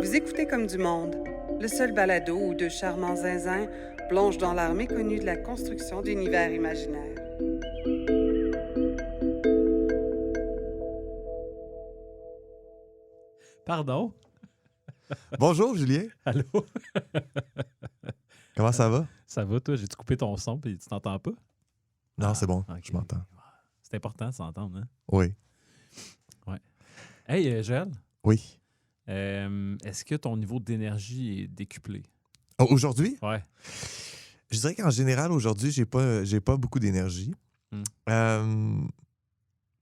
Vous écoutez Comme du monde, le seul balado où deux charmants zinzins plongent dans l'art méconnu de la construction d'univers imaginaires. Pardon? Bonjour, Julien. Allô? Comment ça va? Ça va, toi? J'ai-tu coupé ton son et tu t'entends pas? Non, c'est bon. Ok. Je m'entends. C'est important de s'entendre, hein? Oui. Ouais. Hey, Joël, Oui. est-ce que ton niveau d'énergie est décuplé? Oh, aujourd'hui? Ouais. Je dirais qu'en général, aujourd'hui, j'ai pas beaucoup d'énergie.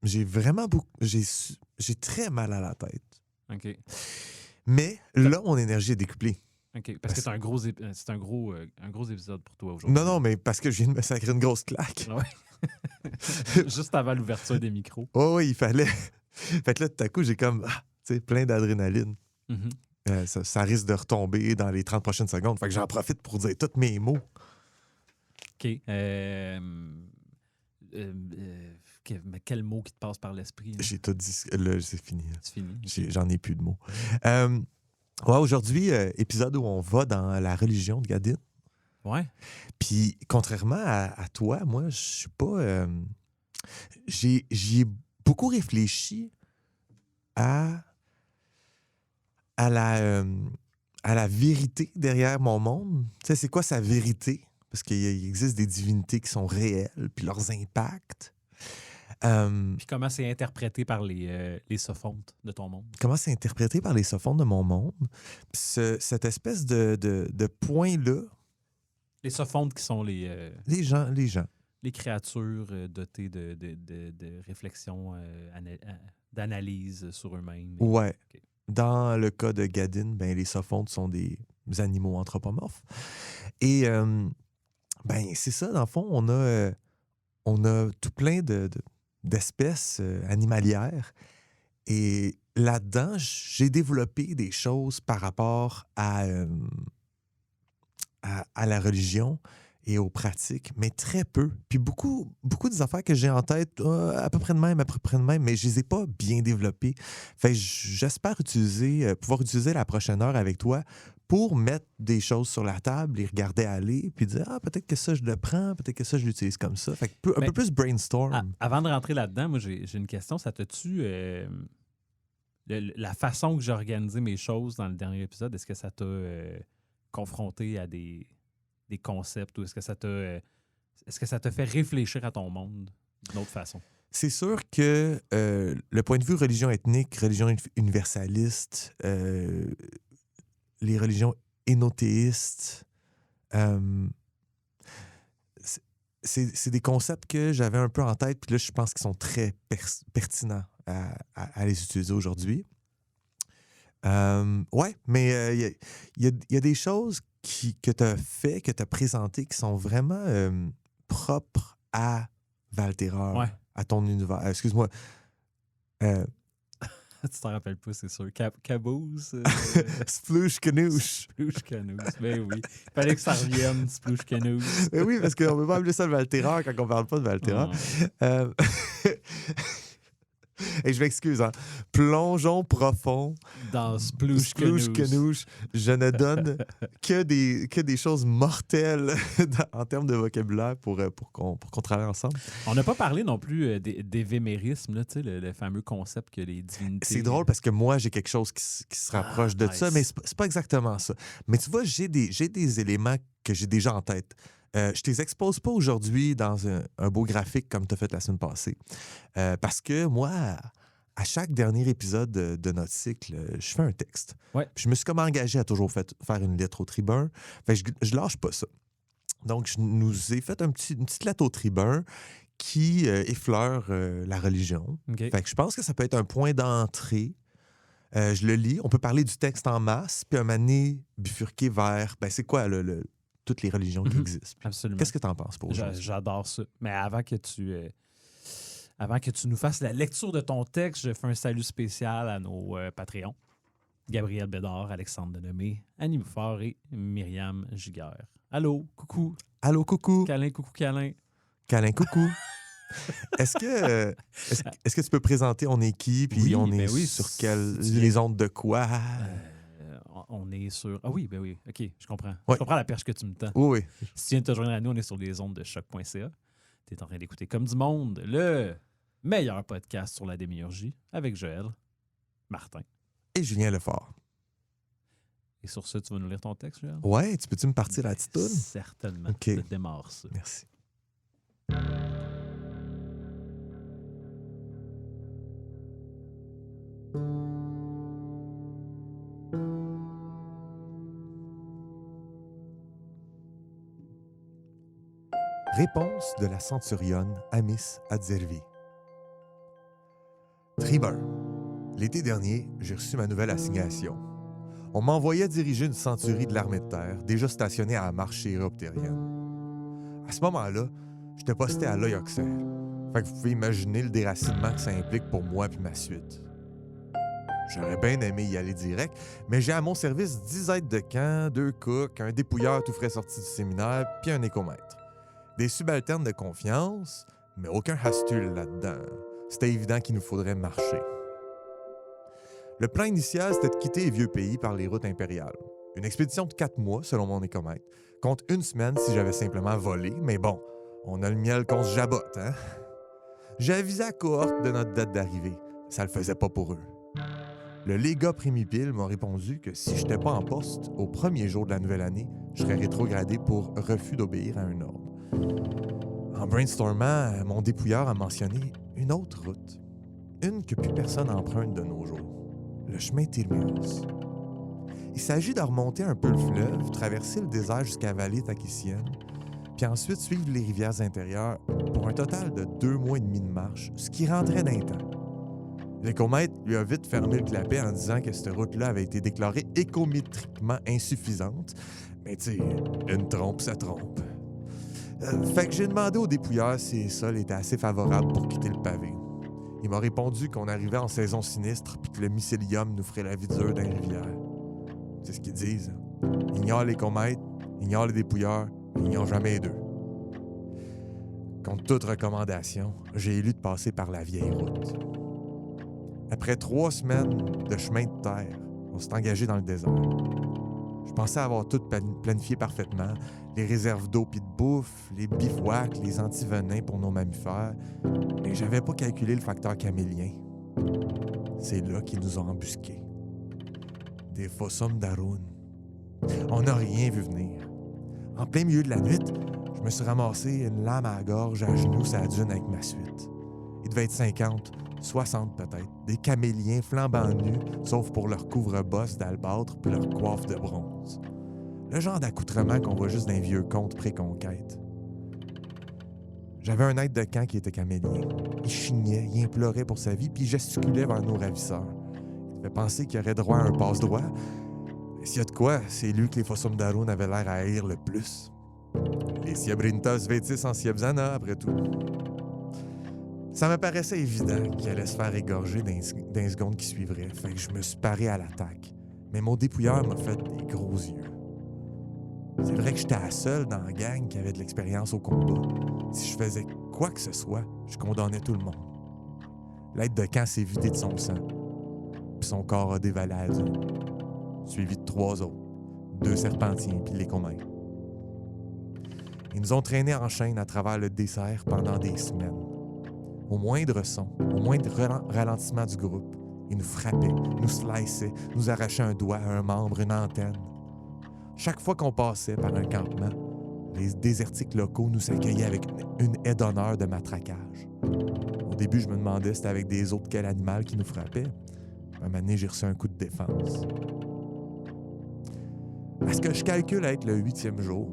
J'ai vraiment beaucoup... J'ai très mal à la tête. OK. Mais là, mon énergie est décuplée. OK. Parce que c'est un gros épisode pour toi aujourd'hui. Non, mais parce que je viens de me sacrer une grosse claque. Ouais. Juste avant l'ouverture des micros. Oh, oui, il fallait. Fait que là, tout à coup, j'ai comme plein d'adrénaline. Mm-hmm. Ça risque de retomber dans les 30 prochaines secondes. Fait que j'en profite pour dire tous mes mots. OK. Mais quel mot qui te passe par l'esprit? Là? J'ai tout dit. Là, c'est fini. C'est fini. J'en ai plus de mots. Aujourd'hui, épisode où on va dans la religion de Gadine. Ouais. Puis, contrairement à toi, moi, je suis pas... j'y ai beaucoup réfléchi à la vérité derrière mon monde. Tu sais, c'est quoi sa vérité? Parce qu'il existe des divinités qui sont réelles, puis leurs impacts. Puis comment c'est interprété par les sophonthes de ton monde? Comment c'est interprété par les sophonthes de mon monde? Cette espèce de point-là... Les sophonthes qui sont les gens. Les créatures dotées de réflexion, d'analyse sur eux-mêmes. Ouais. Okay. Dans le cas de Gadine, les sophonthes sont des animaux anthropomorphes. Et c'est ça, dans le fond, on a tout plein d'espèces animalières. Et là-dedans, j'ai développé des choses par rapport à la religion et aux pratiques, mais très peu. Puis beaucoup des affaires que j'ai en tête, à peu près de même, mais je les ai pas bien développées. Fait que j'espère pouvoir utiliser la prochaine heure avec toi pour mettre des choses sur la table, les regarder aller, puis dire, peut-être que ça, je le prends, peut-être que ça, je l'utilise comme ça. Fait que un peu plus brainstorm. Avant de rentrer là-dedans, moi, j'ai une question. Ça t'a-tu... la façon que j'ai organisé mes choses dans le dernier épisode, est-ce que ça t'a confronté à des concepts ou est-ce que ça t'a fait réfléchir à ton monde d'une autre façon? C'est sûr que le point de vue religion ethnique, religion universaliste, les religions énothéistes, c'est des concepts que j'avais un peu en tête, puis là, je pense qu'ils sont très pertinents à les utiliser aujourd'hui. Ouais, mais il y a des choses que tu as fait, que tu as présenté, qui sont vraiment propres à Val-Terreur, ouais. À ton univers. Excuse-moi. Tu t'en rappelles pas, c'est sûr. Caboose? Sploosh Canouche. Sploosh Canouche, ben oui. Il fallait que ça revienne, Sploosh Canouche. Ben oui, parce qu'on ne peut pas appeler ça le Val-Terreur quand on ne parle pas de Val-Terreur. Et je m'excuse, hein. Plongeons profond dans Sploosh Canouche. Je ne donne que des choses mortelles en termes de vocabulaire pour qu'on travaille ensemble. On n'a pas parlé non plus d'évémérisme, là, tu sais, le fameux concept que les divinités... C'est drôle parce que moi, j'ai quelque chose qui se rapproche de ça, mais c'est pas exactement ça. Mais tu vois, j'ai des éléments que j'ai déjà en tête. Je ne les expose pas aujourd'hui dans un beau graphique comme tu as fait la semaine passée. Parce que moi, à chaque dernier épisode de notre cycle, je fais un texte. Ouais. Puis je me suis comme engagé à toujours faire une lettre au tribun. Fait que je lâche pas ça. Donc, je nous ai fait une petite lettre au tribun qui effleure la religion. Okay. Fait que je pense que ça peut être un point d'entrée. Je le lis. On peut parler du texte en masse, puis un moment donné, bifurquer vers, c'est quoi toutes les religions qui existent. Absolument. Qu'est-ce que tu en penses pour aujourd'hui? J'adore ça. Mais avant que tu nous fasses la lecture de ton texte, je fais un salut spécial à nos Patreons. Gabriel Bédard, Alexandre Denomé, Annie Bouffard et Myriam Giguère. Allô, coucou, Allô, coucou. câlin, coucou, câlin. Câlin, coucou. Est-ce que tu peux présenter on est qui, puis Oui, on est ben oui, sur si les ondes de quoi? On est sur... Ah oui, ben oui, OK, je comprends. Ouais. Je comprends la perche que tu me tends. Oui, oui. Si tu viens de te joindre à nous, on est sur les ondes de choc.ca. Tu es en train d'écouter Comme du monde, le meilleur podcast sur la démiurgie avec Joël, Martin. Et Julien Lefort. Et sur ce, tu vas nous lire ton texte, Joël? Ouais, tu peux-tu me partir la petite toune? Certainement. OK. Je démarre ça. Merci. Réponse de la centurionne Amis Adzervi. Tribun. L'été dernier, j'ai reçu ma nouvelle assignation. On m'envoyait diriger une centurie de l'armée de terre, déjà stationnée à la marche éroptérienne. À ce moment-là, j'étais posté à l'œil Auxerre. Fait que vous pouvez imaginer le déracinement que ça implique pour moi puis ma suite. J'aurais bien aimé y aller direct, mais j'ai à mon service 10 aides de camp, 2 cooks, un dépouilleur tout frais sorti du séminaire, puis un écomètre. Des subalternes de confiance, mais aucun hastule là-dedans. C'était évident qu'il nous faudrait marcher. Le plan initial, c'était de quitter les vieux pays par les routes impériales. Une expédition de 4 mois, selon mon écomètre, contre 1 semaine si j'avais simplement volé, mais bon, on a le miel qu'on se jabote, hein? J'ai avisé la cohorte de notre date d'arrivée. Ça le faisait pas pour eux. Le légat Primipile m'a répondu que si je n'étais pas en poste au premier jour de la nouvelle année, je serais rétrogradé pour refus d'obéir à un ordre. En brainstormant, mon dépouilleur a mentionné une autre route. Une que plus personne emprunte de nos jours. Le chemin Tirmios. Il s'agit de remonter un peu le fleuve, traverser le désert jusqu'à la vallée takissienne, puis ensuite suivre les rivières intérieures pour un total de 2 mois et demi de marche, ce qui rentrait d'un temps. L'écomètre lui a vite fermé le clapet en disant que cette route-là avait été déclarée écométriquement insuffisante. Mais tu sais, une trompe, ça trompe. Fait que j'ai demandé au dépouilleur si les sols étaient assez favorables pour quitter le pavé. Il m'a répondu qu'on arrivait en saison sinistre puis que le mycélium nous ferait la vie dure dans les rivières. C'est ce qu'ils disent. Ignore l'écomètre, ignore les dépouilleurs, ignore jamais les deux. Contre toute recommandation, j'ai élu de passer par la vieille route. Après 3 semaines de chemin de terre, on s'est engagé dans le désert. Je pensais avoir tout planifié parfaitement, les réserves d'eau puis de bouffe, les bivouacs, les antivenins pour nos mammifères, mais j'avais pas calculé le facteur camélien. C'est là qu'ils nous ont embusqués. Des fossums d'Arun. On n'a rien vu venir. En plein milieu de la nuit, je me suis ramassé une lame à la gorge, à genoux, sur la dune avec ma suite. Il devait être 50, 60 peut-être, des caméliens flambant nus, sauf pour leur couvre-bosse d'albâtre puis leur coiffe de bronze. Le genre d'accoutrement qu'on voit juste dans les vieux contes pré-conquête. J'avais un aide de camp qui était camélien. Il chignait, il implorait pour sa vie, puis il gesticulait vers nos ravisseurs. Il devait penser qu'il aurait droit à un passe-droit. Et s'il y a de quoi, c'est lui que les fossums d'Arun avaient l'air à haïr le plus. Les Siebrintas vêtis en Siebzana, après tout. Ça me paraissait évident qu'il allait se faire égorger dans les secondes qui suivraient, fait que je me suis paré à l'attaque. Mais mon dépouilleur m'a fait des gros yeux. C'est vrai que j'étais la seule dans la gang qui avait de l'expérience au combat. Si je faisais quoi que ce soit, je condamnais tout le monde. L'aide de camp s'est vidé de son sang, puis son corps a dévalé à la dune, suivi de 3 autres, 2 serpentiens puis l'écomètre. Ils nous ont traînés en chaîne à travers le désert pendant des semaines. Au moindre son, au moindre ralentissement du groupe, ils nous frappaient, nous sliçaient, nous arrachaient un doigt, un membre, une antenne. Chaque fois qu'on passait par un campement, les désertiques locaux nous accueillaient avec une aide d'honneur de matraquage. Au début, je me demandais si c'était avec des os de quel animal qui nous frappait. Un moment donné, j'ai reçu un coup de défense. À ce que je calcule être le 8e jour,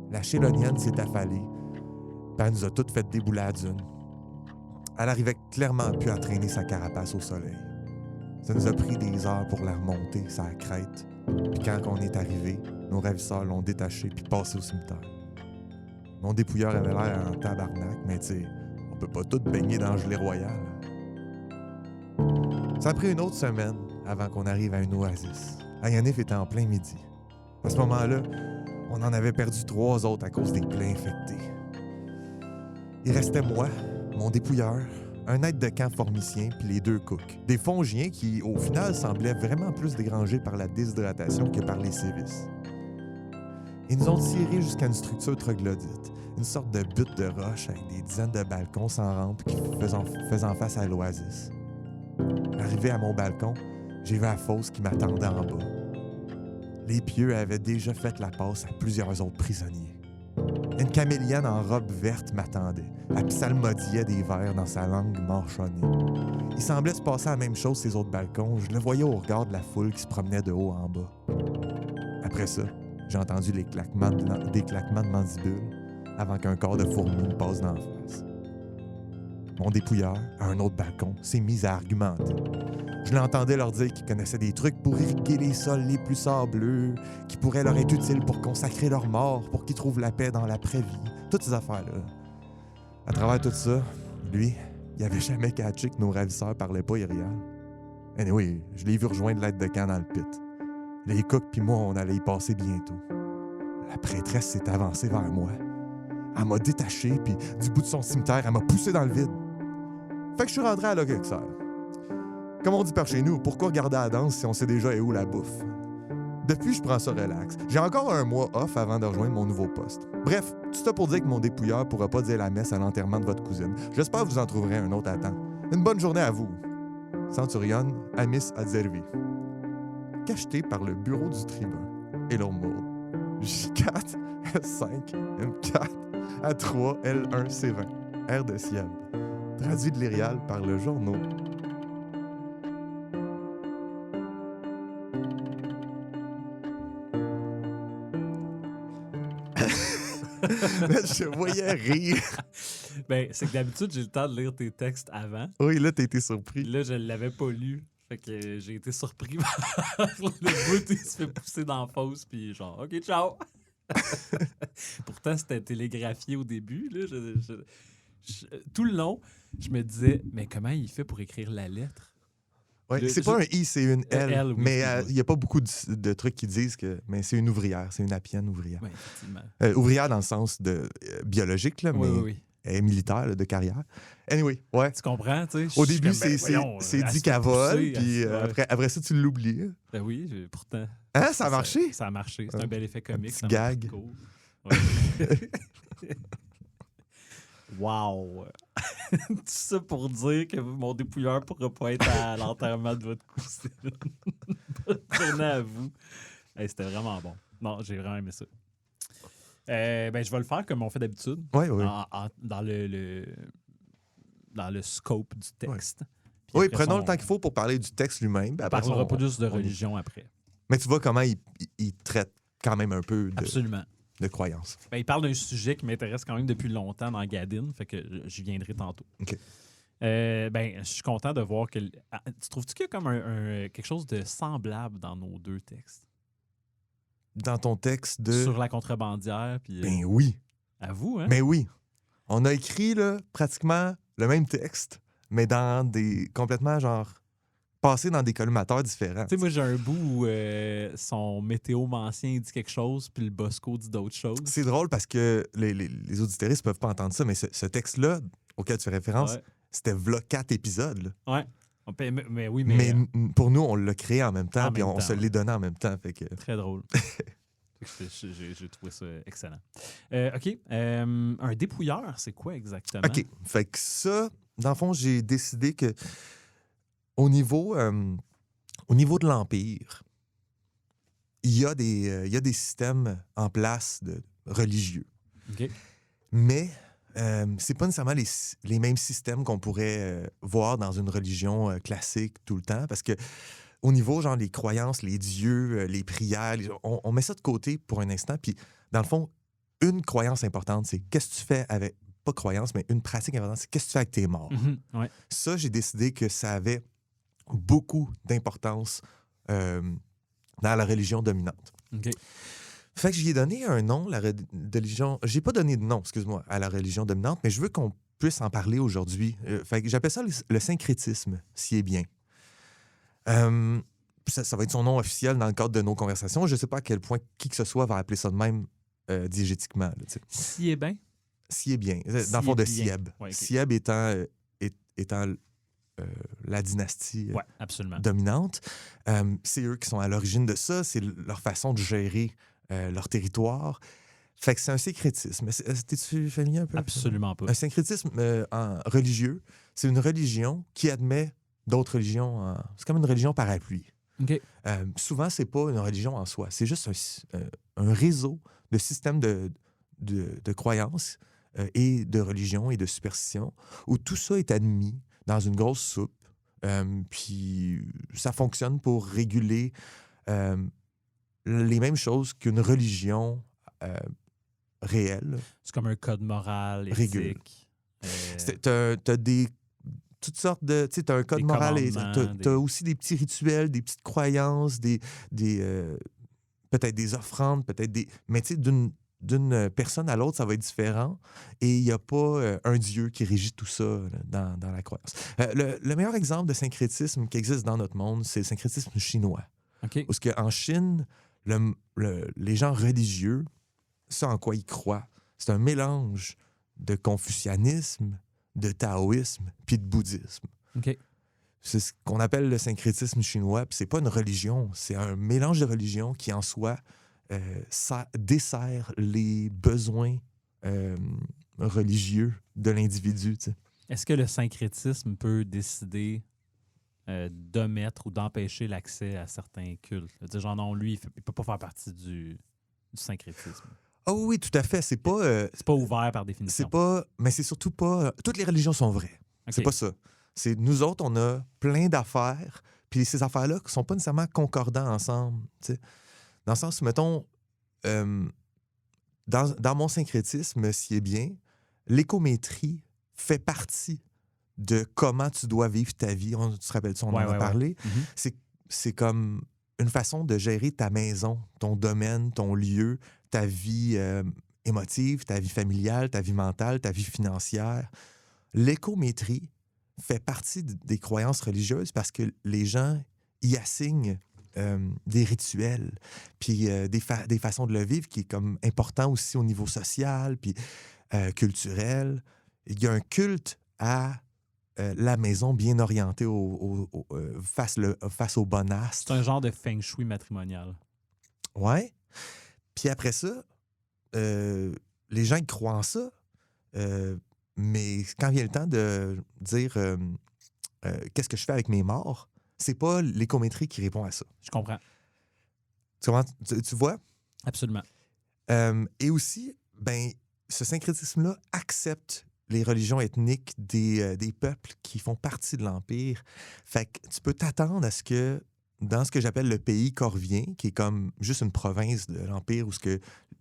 la chélonienne s'est affalée, puis elle nous a toutes fait débouler à la dune. Elle arrivait clairement plus à traîner sa carapace au soleil. Ça nous a pris des heures pour la remonter, sa crête. Puis quand on est arrivé, nos ravisseurs l'ont détaché puis passé au cimetière. Mon dépouilleur avait l'air en tabarnak, mais tu sais, on peut pas tout baigner dans le gelée royal. Ça a pris une autre semaine avant qu'on arrive à une oasis. Ayanif était en plein midi. À ce moment-là, on en avait perdu 3 autres à cause des plaies infectés. Il restait moi, mon dépouilleur, un aide de camp formicien puis les 2 cooks. Des fongiens qui, au final, semblaient vraiment plus dérangés par la déshydratation que par les sévices. Ils nous ont tirés jusqu'à une structure troglodyte, une sorte de butte de roche avec des dizaines de balcons sans rampe qui faisant face à l'oasis. Arrivé à mon balcon, j'ai vu la fosse qui m'attendait en bas. Les pieux avaient déjà fait la passe à plusieurs autres prisonniers. Une camélienne en robe verte m'attendait. Elle psalmodiait des vers dans sa langue mâchonnée. Il semblait se passer la même chose ces autres balcons. Je le voyais au regard de la foule qui se promenait de haut en bas. Après ça, j'ai entendu des claquements de mandibules avant qu'un corps de fourmi me passe d'en face. Mon dépouilleur, à un autre balcon, s'est mis à argumenter. Je l'entendais leur dire qu'ils connaissaient des trucs pour irriguer les sols les plus sableux, qui pourraient leur être utiles pour consacrer leur mort, pour qu'ils trouvent la paix dans l'après-vie. Toutes ces affaires-là. À travers tout ça, lui, il avait jamais catché que nos ravisseurs parlaient pas irial. Anyway, je l'ai vu rejoindre l'aide de camp dans le pit. Les cooks puis moi, on allait y passer bientôt. La prêtresse s'est avancée vers moi. Elle m'a détaché, puis du bout de son cimetière, elle m'a poussé dans le vide. Fait que je suis rentré à l'Ogexer. Comme on dit par chez nous, pourquoi regarder la danse si on sait déjà où la bouffe? Depuis, je prends ça relax. J'ai encore un mois off avant de rejoindre mon nouveau poste. Bref, tout ça pour dire que mon dépouilleur pourra pas dire la messe à l'enterrement de votre cousine. J'espère que vous en trouverez un autre à temps. Une bonne journée à vous. Centurion Amis Adzervi. Cacheté par le bureau du tribun. Et l'homme J4, S5, M4, A3, L1, C20. R de ciel. Traduit de l'Irial par le journaux. Je voyais rire. Ben, c'est que d'habitude, j'ai le temps de lire tes textes avant. Oui, là, t'as été surpris. Là, je l'avais pas lu. Fait que j'ai été surpris par le bout, il se fait pousser dans la fosse, puis genre, OK, ciao! Pourtant, c'était télégraphié au début. Là, tout le long, je me disais, mais comment il fait pour écrire la lettre? Ouais, c'est pas un I, c'est une L. L, oui, mais il n'y a pas beaucoup de trucs qui disent que. Mais c'est une ouvrière, c'est une appienne ouvrière. Oui, effectivement. Ouvrière dans le sens de biologique, là, mais Oui. elle est militaire là, de carrière. Anyway, ouais. Tu comprends, tu sais? Au début, c'est dit qu'elle vole, puis après ça, tu l'oublies. Ben oui, pourtant. Hein, ça a marché? Ça a marché. C'est un bel effet comique. Un petit gag. Ouais. Wow! Tout ça pour dire que mon dépouilleur ne pourra pas être à l'enterrement de votre cousine. Bonne journée à vous. Hey, c'était vraiment bon. Non, j'ai vraiment aimé ça. Ben, je vais le faire comme on fait d'habitude. Oui. Dans le scope du texte. Ouais. Oui, prenons le temps qu'il faut pour parler du texte lui-même. On parlera pas juste de religion après. Mais tu vois comment il traite quand même un peu Absolument. De croyances. Ben, il parle d'un sujet qui m'intéresse quand même depuis longtemps dans Gadin, fait que j'y viendrai tantôt. OK. Ben, je suis content de voir que... Tu trouves-tu qu'il y a comme quelque chose de semblable dans nos 2 textes? Dans ton texte de... Sur la contrebandière, puis... Ben oui. À vous, hein? Ben oui. On a écrit là, pratiquement le même texte, mais dans des... complètement genre... passé dans des collimateurs différents. Tu sais, moi, j'ai un bout où son météomancien dit quelque chose, puis le Bosco dit d'autres choses. C'est drôle parce que les auditeuristes peuvent pas entendre ça, mais ce texte-là, auquel tu fais référence, c'était v'là 4 épisodes. Là. Ouais. Mais oui, mais pour nous, on l'a créé en même temps, puis on se l'est donné en même temps. Fait que... Très drôle. J'ai trouvé ça excellent. OK. Un dépouilleur, c'est quoi exactement? OK. Fait que ça, dans le fond, j'ai décidé que au niveau de l'Empire, il y a des systèmes en place de religieux. Okay. Mais c'est pas nécessairement les mêmes systèmes qu'on pourrait voir dans une religion classique tout le temps, parce que au niveau, genre, les croyances, les dieux, les prières, on met ça de côté pour un instant, puis dans le fond, une croyance importante, c'est qu'est-ce que tu fais avec... Pas croyance, mais une pratique importante, c'est qu'est-ce que tu fais avec tes morts. Mm-hmm, ouais. Ça, j'ai décidé que ça avait beaucoup d'importance dans la religion dominante. Okay. Fait que j'y ai donné un nom, la religion... J'ai pas donné de nom, excuse-moi, à la religion dominante, mais je veux qu'on puisse en parler aujourd'hui. Fait que j'appelle ça le syncrétisme, si est bien. ça va être son nom officiel dans le cadre de nos conversations. Je ne sais pas à quel point qui que ce soit va appeler ça de même diégétiquement. Là, tu sais. Si est bien. Sieb bien. Dans le fond, de Siébien. Sieb. Ouais, ok. Sieb étant la dynastie Oui, absolument. dominante. C'est eux qui sont à l'origine de ça. C'est leur façon de gérer leur territoire. Fait que c'est un syncrétisme. T'es-tu familier un peu? Absolument pas. Un syncrétisme religieux, c'est une religion qui admet d'autres religions. C'est comme une religion parapluie. OK. Souvent, c'est pas une religion en soi. C'est juste un réseau de systèmes de croyances et de religions et de superstitions où tout ça est admis dans une grosse soupe. Puis ça fonctionne pour réguler les mêmes choses qu'une religion réelle. C'est comme un code moral, Régule. éthique. T'as toutes sortes de... Tu sais, t'as un code Des moral et commandements, t'as aussi des petits rituels, des petites croyances, peut-être des offrandes, peut-être des... Mais tu sais, d'une personne à l'autre, ça va être différent. Et il n'y a pas un Dieu qui régit tout ça là, dans la croyance. Le meilleur exemple de syncrétisme qui existe dans notre monde, c'est le syncrétisme chinois. OK. Parce qu'en Chine, les gens religieux, ça en quoi ils croient, c'est un mélange de confucianisme, de taoïsme, puis de bouddhisme. OK. C'est ce qu'on appelle le syncrétisme chinois, puis c'est pas une religion, c'est un mélange de religions qui, en soi, ça dessert les besoins religieux de l'individu. Tu sais. Est-ce que le syncrétisme peut décider d'omettre ou d'empêcher l'accès à certains cultes? Dire, genre, non, lui, il peut pas faire partie du syncrétisme. Ah oui, tout à fait. C'est pas... C'est pas ouvert par définition. c'est pas... Mais c'est surtout pas... toutes les religions sont vraies. OK. C'est pas ça. C'est nous autres, on a plein d'affaires, puis ces affaires-là ne sont pas nécessairement concordants ensemble. Tu sais. Dans le sens où, mettons, dans mon syncrétisme, s'il est bien, l'écométrie fait partie de comment tu dois vivre ta vie. Tu te rappelles-tu, on en a parlé? Ouais. Mm-hmm. C'est comme une façon de gérer ta maison, ton domaine, ton lieu, ta vie émotive, ta vie familiale, ta vie mentale, ta vie financière. L'écométrie fait partie des croyances religieuses parce que les gens y assignent des rituels, puis des façons de le vivre qui est comme important aussi au niveau social, puis culturel. Il y a un culte à la maison bien orientée face au bon astre. C'est un genre de feng shui matrimonial. Ouais. Puis après ça, les gens ils croient en ça, mais quand vient le temps de dire qu'est-ce que je fais avec mes morts, c'est pas l'écométrie qui répond à ça. Je comprends. Tu vois? Absolument. Et aussi, ben, ce syncrétisme-là accepte les religions ethniques des peuples qui font partie de l'Empire. Fait que tu peux t'attendre à ce que, dans ce que j'appelle le pays corvien, qui est comme juste une province de l'Empire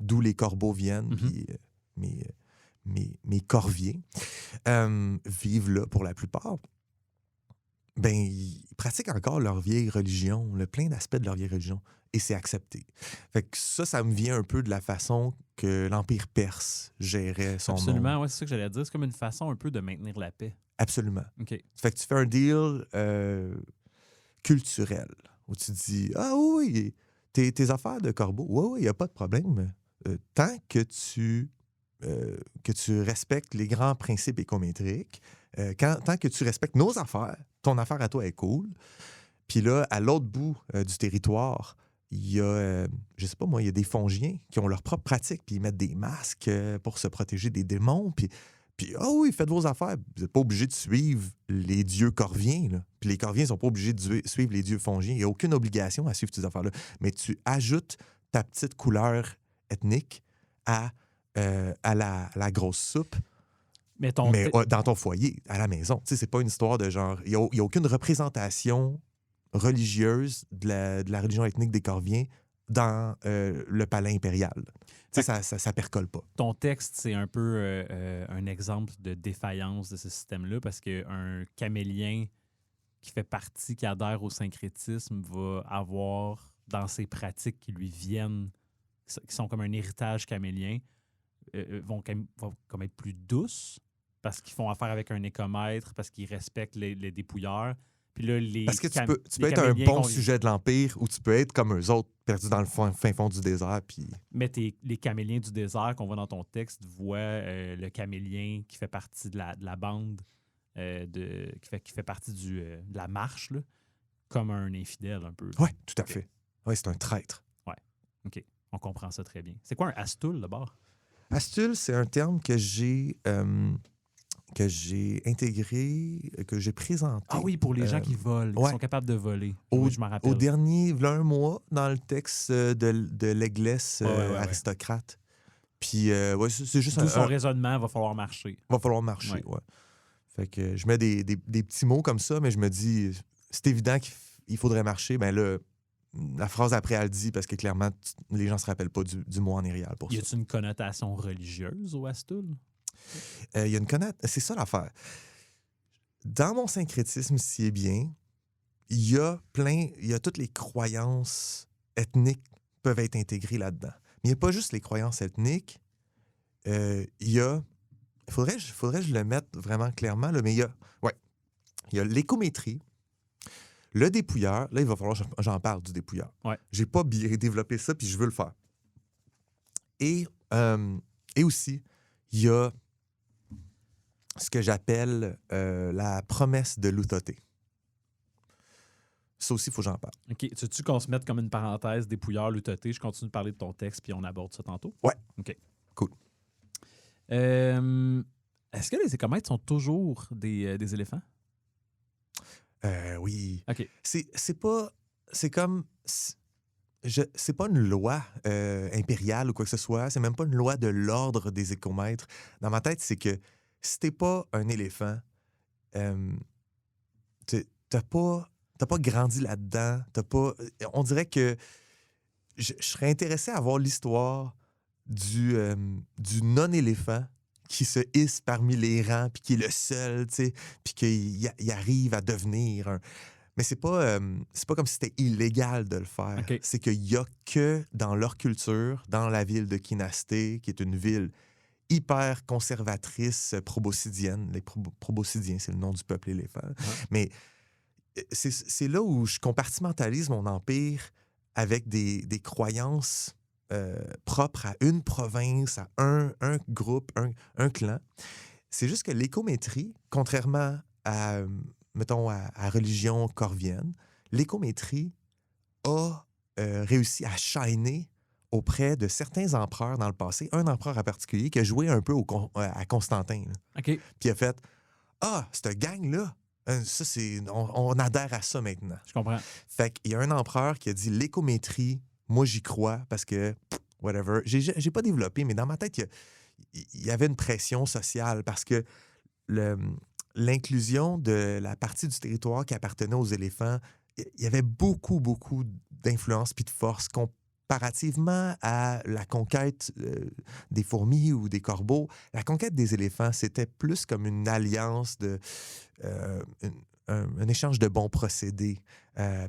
d'où les corbeaux viennent, puis mes corviers vivent là pour la plupart, ben, ils pratiquent encore leur vieille religion, le plein d'aspects de leur vieille religion, et c'est accepté. Fait que ça me vient un peu de la façon que l'Empire perse gérait son monde. Absolument, ouais, c'est ça que j'allais dire. C'est comme une façon un peu de maintenir la paix. Absolument. OK. Fait que tu fais un deal culturel, où tu dis « Ah oui, tes affaires de corbeau, oui, il n'y a pas de problème. Tant que tu respectes les grands principes écométriques, tant que tu respectes nos affaires, ton affaire à toi est cool. » Puis là, à l'autre bout du territoire, il y a, je sais pas moi, il y a des fongiens qui ont leur propre pratique, puis ils mettent des masques pour se protéger des démons, puis ah oui, faites vos affaires. Vous n'êtes pas obligé de suivre les dieux corviens, là. Puis les corviens ne sont pas obligés de suivre les dieux fongiens. Il n'y a aucune obligation à suivre ces affaires-là. Mais tu ajoutes ta petite couleur ethnique à la grosse soupe, mais dans ton foyer, à la maison. Tu sais, c'est pas une histoire de genre... Il n'y a aucune représentation religieuse de la religion ethnique des Corviens dans le palais impérial. Tu sais, ça percole pas. Ton texte, c'est un peu un exemple de défaillance de ce système-là parce qu'un camélien qui adhère au syncrétisme va avoir dans ses pratiques qui lui viennent, qui sont comme un héritage camélien, vont comme être plus douces parce qu'ils font affaire avec un écomètre, parce qu'ils respectent les dépouilleurs, Puis là, les Parce que tu les peux être un caméliens bon qu'on- sujet de l'Empire ou tu peux être comme eux autres, perdu dans le fin fond du désert. Puis... Mais les caméliens du désert qu'on voit dans ton texte voient le camélien qui fait partie de la bande, qui fait partie de la marche, là, comme un infidèle un peu. Oui, tout à Ok. fait. Oui, c'est un traître. OK. On comprend ça très bien. C'est quoi un Astul, d'abord? Astule, c'est un terme que j'ai intégré, que j'ai présenté. Ah oui, pour les gens qui volent, qui ouais. sont capables de voler. Au, Oui, je m'en rappelle. au dernier, v'là un mois, dans le texte de l'Église Ouais. aristocrate. Puis, ouais, c'est juste D'où son un, raisonnement, va falloir marcher. va falloir marcher, Ouais. ouais. Fait que je mets des petits mots comme ça, mais je me dis, c'est évident qu'il faudrait marcher. Ben là, la phrase après, elle le dit, parce que clairement, les gens se rappellent pas du mot en érial pour Y ça. a-t-il une connotation religieuse au Astul? Il y a une connotation. C'est ça l'affaire. Dans mon syncrétisme, si est bien, il y a toutes les croyances ethniques peuvent être intégrées là-dedans. Mais il n'y a pas juste les croyances ethniques. Il y a. Faudrait que je le mette vraiment clairement, là, mais il y a l'écométrie, le dépouilleur. Là, il va falloir que j'en parle du dépouilleur. Ouais. J'ai pas bien développé ça, puis je veux le faire. Et aussi, il y a ce que j'appelle la promesse de l'Uthoté. Ça aussi, il faut que j'en parle. OK. Tu veux-tu qu'on se mette comme une parenthèse dépouilleur, lutoté? Je continue de parler de ton texte, puis on aborde ça tantôt? Ouais. OK. Cool. Est-ce que les écomètres sont toujours des éléphants? Oui. OK. C'est pas... C'est comme... C'est pas une loi impériale ou quoi que ce soit. C'est même pas une loi de l'ordre des écomètres. Dans ma tête, c'est que si t'es pas un éléphant, t'as pas grandi là-dedans. On dirait que je serais intéressé à voir l'histoire du non-éléphant qui se hisse parmi les rangs, puis qui est le seul, tu sais, puis qu'il arrive à devenir un... Mais c'est pas comme si c'était illégal de le faire. OK. C'est qu'il y a que dans leur culture, dans la ville de Kinasté, qui est une ville hyper conservatrice, proboscidienne. Les proboscidiens, c'est le nom du peuple éléphant. Ouais. Mais c'est là où je compartimentalise mon empire avec des croyances propres à une province, à un groupe, un clan. C'est juste que l'écométrie, contrairement à, mettons, à religion corvienne, l'écométrie a réussi à shiner auprès de certains empereurs dans le passé. Un empereur en particulier qui a joué un peu à Constantin. Là. OK. Puis il a fait « Ah, cette gang-là, ça, on adhère à ça maintenant. » Je comprends. Fait qu'il y a un empereur qui a dit « L'écométrie, moi, j'y crois parce que, whatever. » J'ai pas développé, mais dans ma tête, il y avait une pression sociale parce que l'inclusion de la partie du territoire qui appartenait aux éléphants, il y avait beaucoup, beaucoup d'influence puis de force comparativement à la conquête des fourmis ou des corbeaux. La conquête des éléphants, c'était plus comme une alliance un échange de bons procédés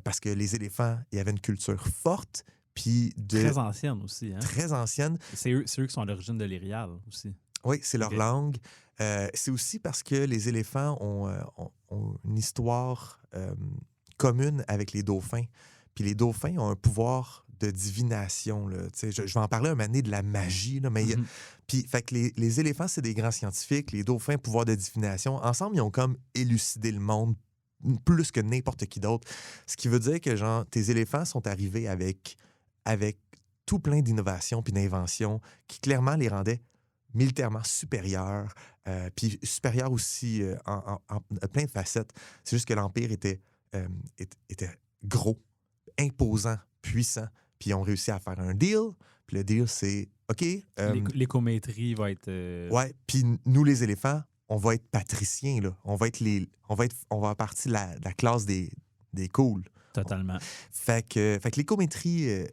parce que les éléphants, il y avait une culture forte puis Très ancienne aussi. Hein? très ancienne. C'est eux qui sont à l'origine de l'Érial aussi. Oui, c'est leur Ok. langue. C'est aussi parce que les éléphants ont une histoire commune avec les dauphins. Puis les dauphins ont un pouvoir de divination. Là. Je vais en parler un moment donné de la magie. Là, mais Mhm. puis, fait que les éléphants, c'est des grands scientifiques. Les dauphins, pouvoir de divination. Ensemble, ils ont comme élucidé le monde plus que n'importe qui d'autre. Ce qui veut dire que, genre, tes éléphants sont arrivés avec tout plein d'innovations puis d'inventions qui, clairement, les rendaient militairement supérieurs, puis supérieurs aussi en plein de facettes. C'est juste que l'Empire était gros, imposant, puissant, puis ils ont réussi à faire un deal. Puis le deal, c'est OK. L'écométrie va être. Ouais, puis nous, les éléphants, on va être patriciens, là. On va faire partie de la classe des cools. Totalement. Fait que l'écométrie,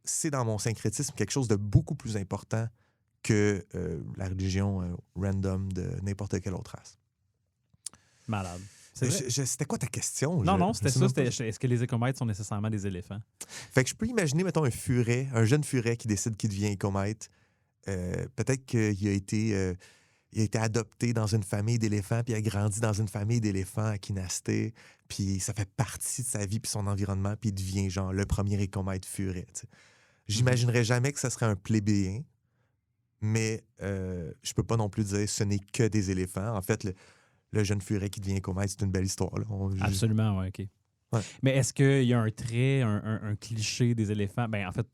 c'est dans mon syncrétisme quelque chose de beaucoup plus important que la religion random de n'importe quelle autre race. Malade. C'est vrai. C'était quoi ta question? Non, Je c'était sais ça. même pas. Est-ce que les écomètres sont nécessairement des éléphants? Fait que je peux imaginer, mettons, un jeune furet qui décide qu'il devient écomètre. Peut-être qu'il a été il a été adopté dans une famille d'éléphants, puis il a grandi dans une famille d'éléphants à Kinasté, puis ça fait partie de sa vie puis son environnement, puis il devient genre le premier écomètre furet. Tu sais. J'imaginerais jamais que ça serait un plébéien, mais je peux pas non plus dire ce n'est que des éléphants. En fait, le jeune furet qui devient écomètre, c'est une belle histoire. Là. Absolument, oui, OK. Ouais. Mais est-ce qu'il y a un trait, un cliché des éléphants? Ben, en fait,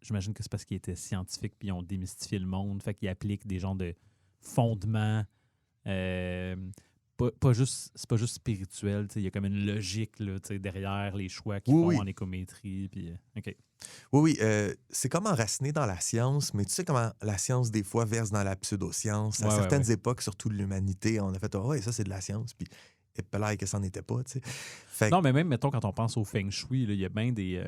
j'imagine que c'est parce qu'ils étaient scientifiques puis ils ont démystifié le monde, fait qu'ils appliquent des genres de fondements. C'est pas juste spirituel, il y a comme une logique là, derrière les choix qu'ils font en écométrie. Puis, OK. Oui, c'est comme enraciné dans la science, mais tu sais comment la science, des fois, verse dans la pseudo-science. À certaines époques, surtout de l'humanité, on a fait « ouais, ça, c'est de la science », puis et peut-être que ça n'en était pas, tu sais. Non, mais même, mettons, quand on pense au Feng Shui, il y a bien des...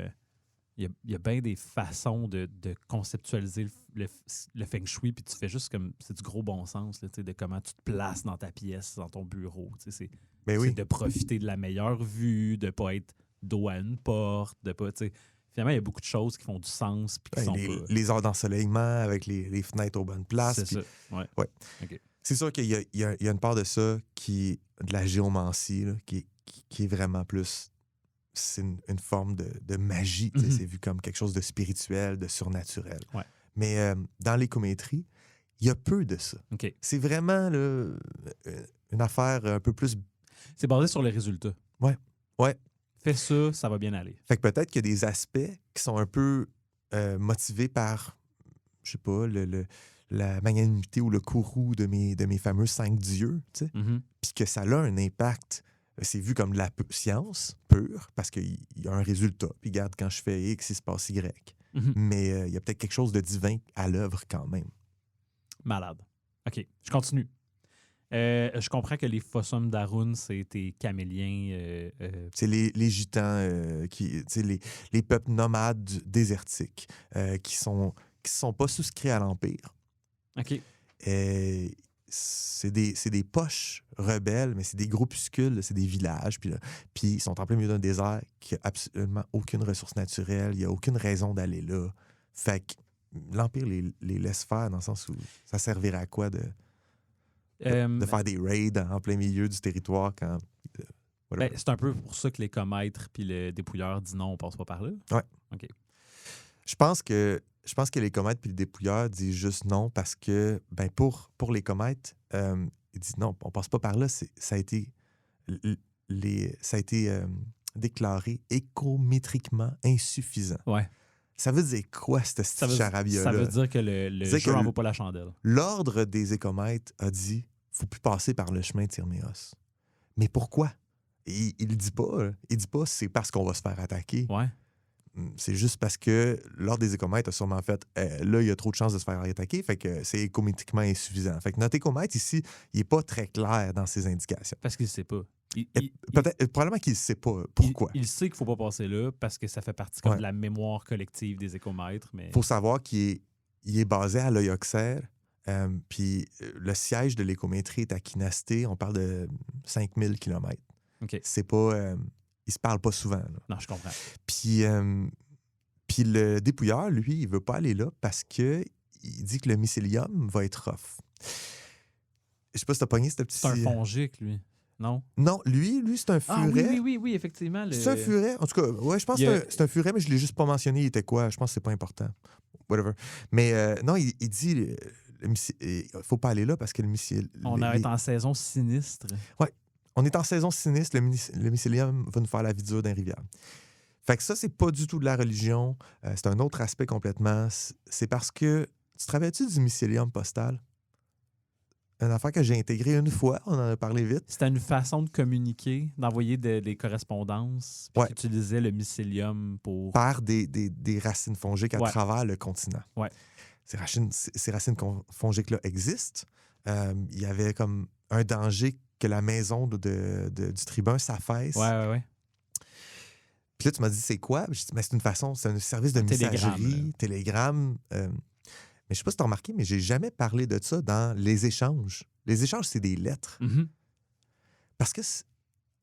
Il y a bien des façons de conceptualiser le Feng Shui, puis tu fais juste comme... C'est du gros bon sens, là, de comment tu te places dans ta pièce, dans ton bureau. C'est de profiter de la meilleure vue, de ne pas être dos à une porte, de pas... Finalement, il y a beaucoup de choses qui font du sens. Puis les heures d'ensoleillement avec les fenêtres aux bonnes places. C'est ça, ouais. Okay. C'est sûr qu'il y a une part de ça qui est de la géomancie, là, qui est vraiment plus... C'est une forme de magie. Mm-hmm. C'est vu comme quelque chose de spirituel, de surnaturel. Ouais. Mais dans l'écométrie, il y a peu de ça. Okay. C'est vraiment là, une affaire un peu plus... C'est basé sur les résultats. Ouais. Fais ça, ça va bien aller. Fait que peut-être qu'il y a des aspects qui sont un peu motivés par, je sais pas, la magnanimité ou le courroux de mes fameux 5 dieux, tu sais. Mm-hmm. Puis que ça a un impact... C'est vu comme de la science pure, parce qu'il y a un résultat. Puis regarde, quand je fais X, il se passe Y. Mm-hmm. Mais il y a peut-être quelque chose de divin à l'œuvre quand même. Malade. OK, je continue. Je comprends que les fossums d'Arun, c'est tes caméliens. C'est les gitans, les peuples nomades désertiques qui sont pas souscrits à l'Empire. OK. C'est des poches rebelles, mais c'est des groupuscules, c'est des villages. Puis ils sont en plein milieu d'un désert qui n'a absolument aucune ressource naturelle. Il n'y a aucune raison d'aller là. Fait que l'Empire les laisse faire dans le sens où ça servirait à quoi de faire des raids en plein milieu du territoire quand... c'est un peu pour ça que l'écomètre puis le dépouilleur dit non, on passe pas par là? Ouais. OK. Je pense que les comètes puis le dépouilleur disent juste non parce que, pour les comètes, ils disent non, on passe pas par là. Ça a été déclaré écométriquement insuffisant. Ouais. Ça veut dire quoi, cette charabia-là? Ça veut dire que le jeu n'en vaut pas la chandelle. L'ordre des écomètres a dit faut plus passer par le chemin de Tyrméos. Mais pourquoi? Il le dit pas. Il dit pas c'est parce qu'on va se faire attaquer. Ouais. C'est juste parce que l'ordre des écomètres a sûrement fait là, il y a trop de chances de se faire attaquer, fait que c'est écométriquement insuffisant. Fait que notre écomètre ici, il n'est pas très clair dans ses indications. Parce qu'il ne sait pas. Probablement qu'il ne sait pas pourquoi. Il sait qu'il ne faut pas passer là parce que ça fait partie comme de la mémoire collective des écomètres. Il faut savoir qu'il est basé à l'œil Auxerre. Puis le siège de l'écométrie est à Kinasté. On parle de 5000 km. Okay. C'est pas... ils se parlent pas souvent. Là. Non, je comprends. Puis le dépouilleur, lui, il veut pas aller là parce que il dit que le mycélium va être rough. Je sais pas si t'as pogné ce petit... C'est un fongique, lui. Non? Non, lui, c'est un furet. Ah oui, effectivement. C'est un furet. En tout cas, ouais, je pense que c'est un furet, mais je l'ai juste pas mentionné. Il était quoi? Je pense que c'est pas important. Whatever. Mais non, il dit il faut pas aller là parce que le mycélium... On est en saison sinistre. Ouais. On est en saison sinistre. Le mycélium va nous faire la vie dure d'un rivière. Fait que ça, c'est pas du tout de la religion. C'est un autre aspect complètement. C'est parce que... Tu te rappelles-tu du mycélium postal? Une affaire que j'ai intégrée une fois, on en a parlé vite. C'était une façon de communiquer, d'envoyer des correspondances, puis qui utilisait le mycélium pour... Par des racines fongiques à travers le continent. Ouais. Ces racines fongiques-là existent. Il y avait comme un danger que la maison du tribun s'affaisse. Ouais. Puis là, tu m'as dit, c'est quoi? J'ai dit, mais c'est une façon, c'est un service de messagerie, télégramme. Mais je sais pas si tu as remarqué, mais j'ai jamais parlé de ça dans les échanges. Les échanges, c'est des lettres. Mm-hmm. Parce que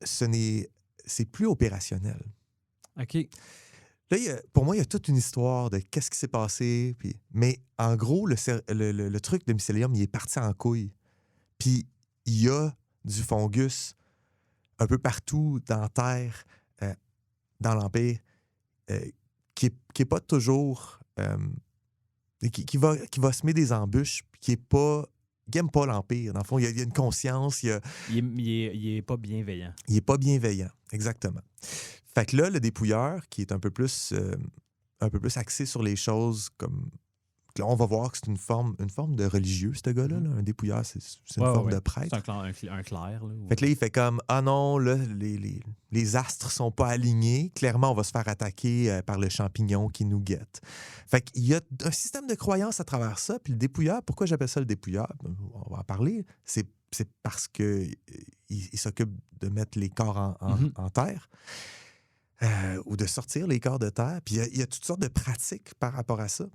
c'est plus opérationnel. OK. Là, pour moi, il y a toute une histoire de qu'est-ce qui s'est passé. Mais en gros, le truc de mycélium, il est parti en couille. Puis il y a du fungus un peu partout dans la Terre, dans l'Empire, qui est pas toujours... qui va semer des embûches, puis qui aime pas l'Empire. Dans le fond, il y a une conscience, Il est pas bienveillant. il est pas bienveillant, exactement. Fait que là, le dépouilleur, qui est un peu plus axé sur les choses comme... Là, on va voir que c'est une forme de religieux, ce gars-là. Là. Un dépouilleur, c'est une forme de prêtre. C'est un clerc. Là, Fait que là, il fait comme, ah non, là, les astres sont pas alignés. Clairement, on va se faire attaquer par le champignon qui nous guette. Fait qu'il y a un système de croyance à travers ça. Puis le dépouilleur, pourquoi j'appelle ça le dépouilleur? On va en parler. C'est parce que il s'occupe de mettre les corps en terre. Ou de sortir les corps de terre. Puis il y a toutes sortes de pratiques par rapport à ça.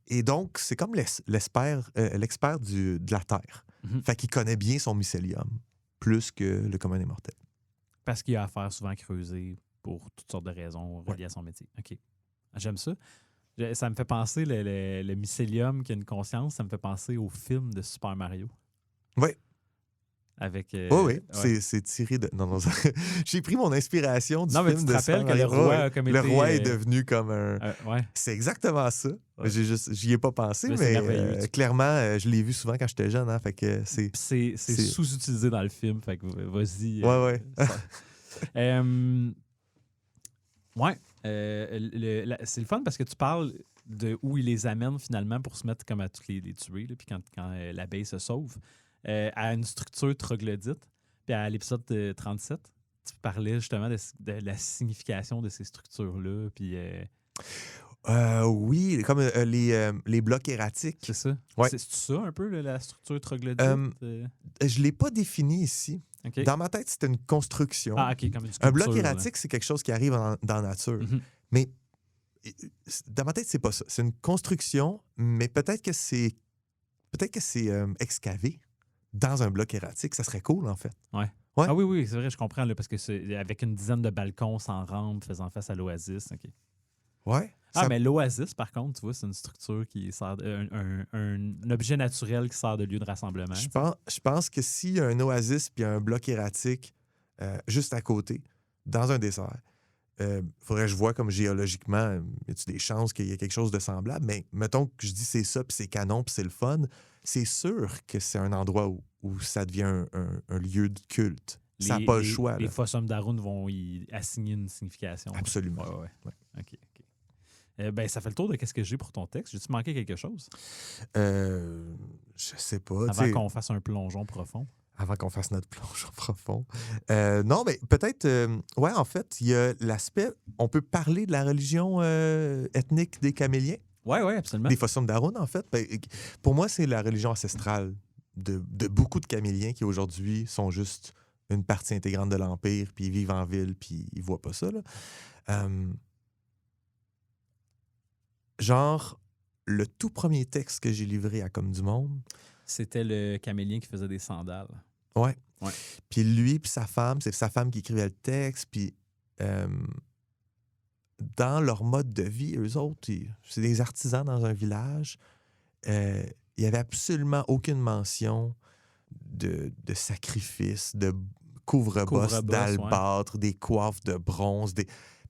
Et donc, c'est comme l'expert de la Terre. Fait qu'il connaît bien son mycélium, plus que le commun des mortels. Parce qu'il a affaire souvent à creuser pour toutes sortes de raisons reliées à son métier. OK. J'aime ça. Ça me fait penser, le mycélium qui a une conscience, ça me fait penser au film de Super Mario. Oui. Avec, oui. C'est tiré de... Non, j'ai pris mon inspiration du film mais tu te rappelles que le roi, le roi est devenu comme un... ouais. C'est exactement ça. Ouais. J'y ai pas pensé, mais clairement, je l'ai vu souvent quand j'étais jeune. Hein, fait que c'est sous-utilisé dans le film. Fait que vas-y. Ouais. C'est le fun parce que tu parles de où il les amène finalement pour se mettre comme à tous les tuer. Là, puis quand l'abeille se sauve. À une structure troglodyte. Puis à l'épisode 37, tu parlais justement de la signification de ces structures-là. Puis, oui, comme les blocs erratiques. c'est ça? Ouais. C'est ça un peu, la structure troglodyte? Je ne l'ai pas défini ici. Okay. Dans ma tête, c'était une construction. Ah, OK, comme une sculpture. Un bloc erratique, c'est quelque chose qui arrive dans la nature. Mm-hmm. Mais dans ma tête, c'est pas ça. C'est une construction, mais peut-être que c'est excavé dans un bloc erratique. Ça serait cool, en fait. Ouais. Ah oui, c'est vrai, je comprends. Là, parce que c'est avec une dizaine de balcons sans rampe faisant face à l'oasis. OK. Ouais. Mais l'oasis, par contre, tu vois, c'est une structure qui sert un objet naturel qui sert de lieu de rassemblement. Je pense que s'il y a un oasis puis un bloc erratique juste à côté, dans un désert, faudrait que je vois comme géologiquement, y a-t-il des chances qu'il y ait quelque chose de semblable? Mais mettons que je dis c'est ça, puis c'est canon, puis c'est le fun, c'est sûr que c'est un endroit où ça devient un lieu de culte. Ça n'a pas le choix. Les fossums d'Arun vont y assigner une signification. Absolument. Ouais. OK. Ça fait le tour de qu'est-ce que j'ai pour ton texte. J'ai-tu manqué quelque chose? Je sais pas. Avant qu'on fasse un plongeon profond. Avant qu'on fasse notre plongeon profond. Non, mais peut-être... en fait, il y a l'aspect... On peut parler de la religion ethnique des Caméliens. Oui, absolument. Des fossums d'Arun, en fait. Pour moi, c'est la religion ancestrale de beaucoup de Caméliens qui, aujourd'hui, sont juste une partie intégrante de l'Empire, puis ils vivent en ville, puis ils voient pas ça. Là. Le tout premier texte que j'ai livré à Comme du Monde... C'était le Camélien qui faisait des sandales. Ouais. Puis lui puis sa femme, c'est sa femme qui écrivait le texte, puis... dans leur mode de vie, eux autres, c'est des artisans dans un village. Il n'y avait absolument aucune mention de sacrifice, de couvre-bosse d'albâtre, des coiffes de bronze. Puis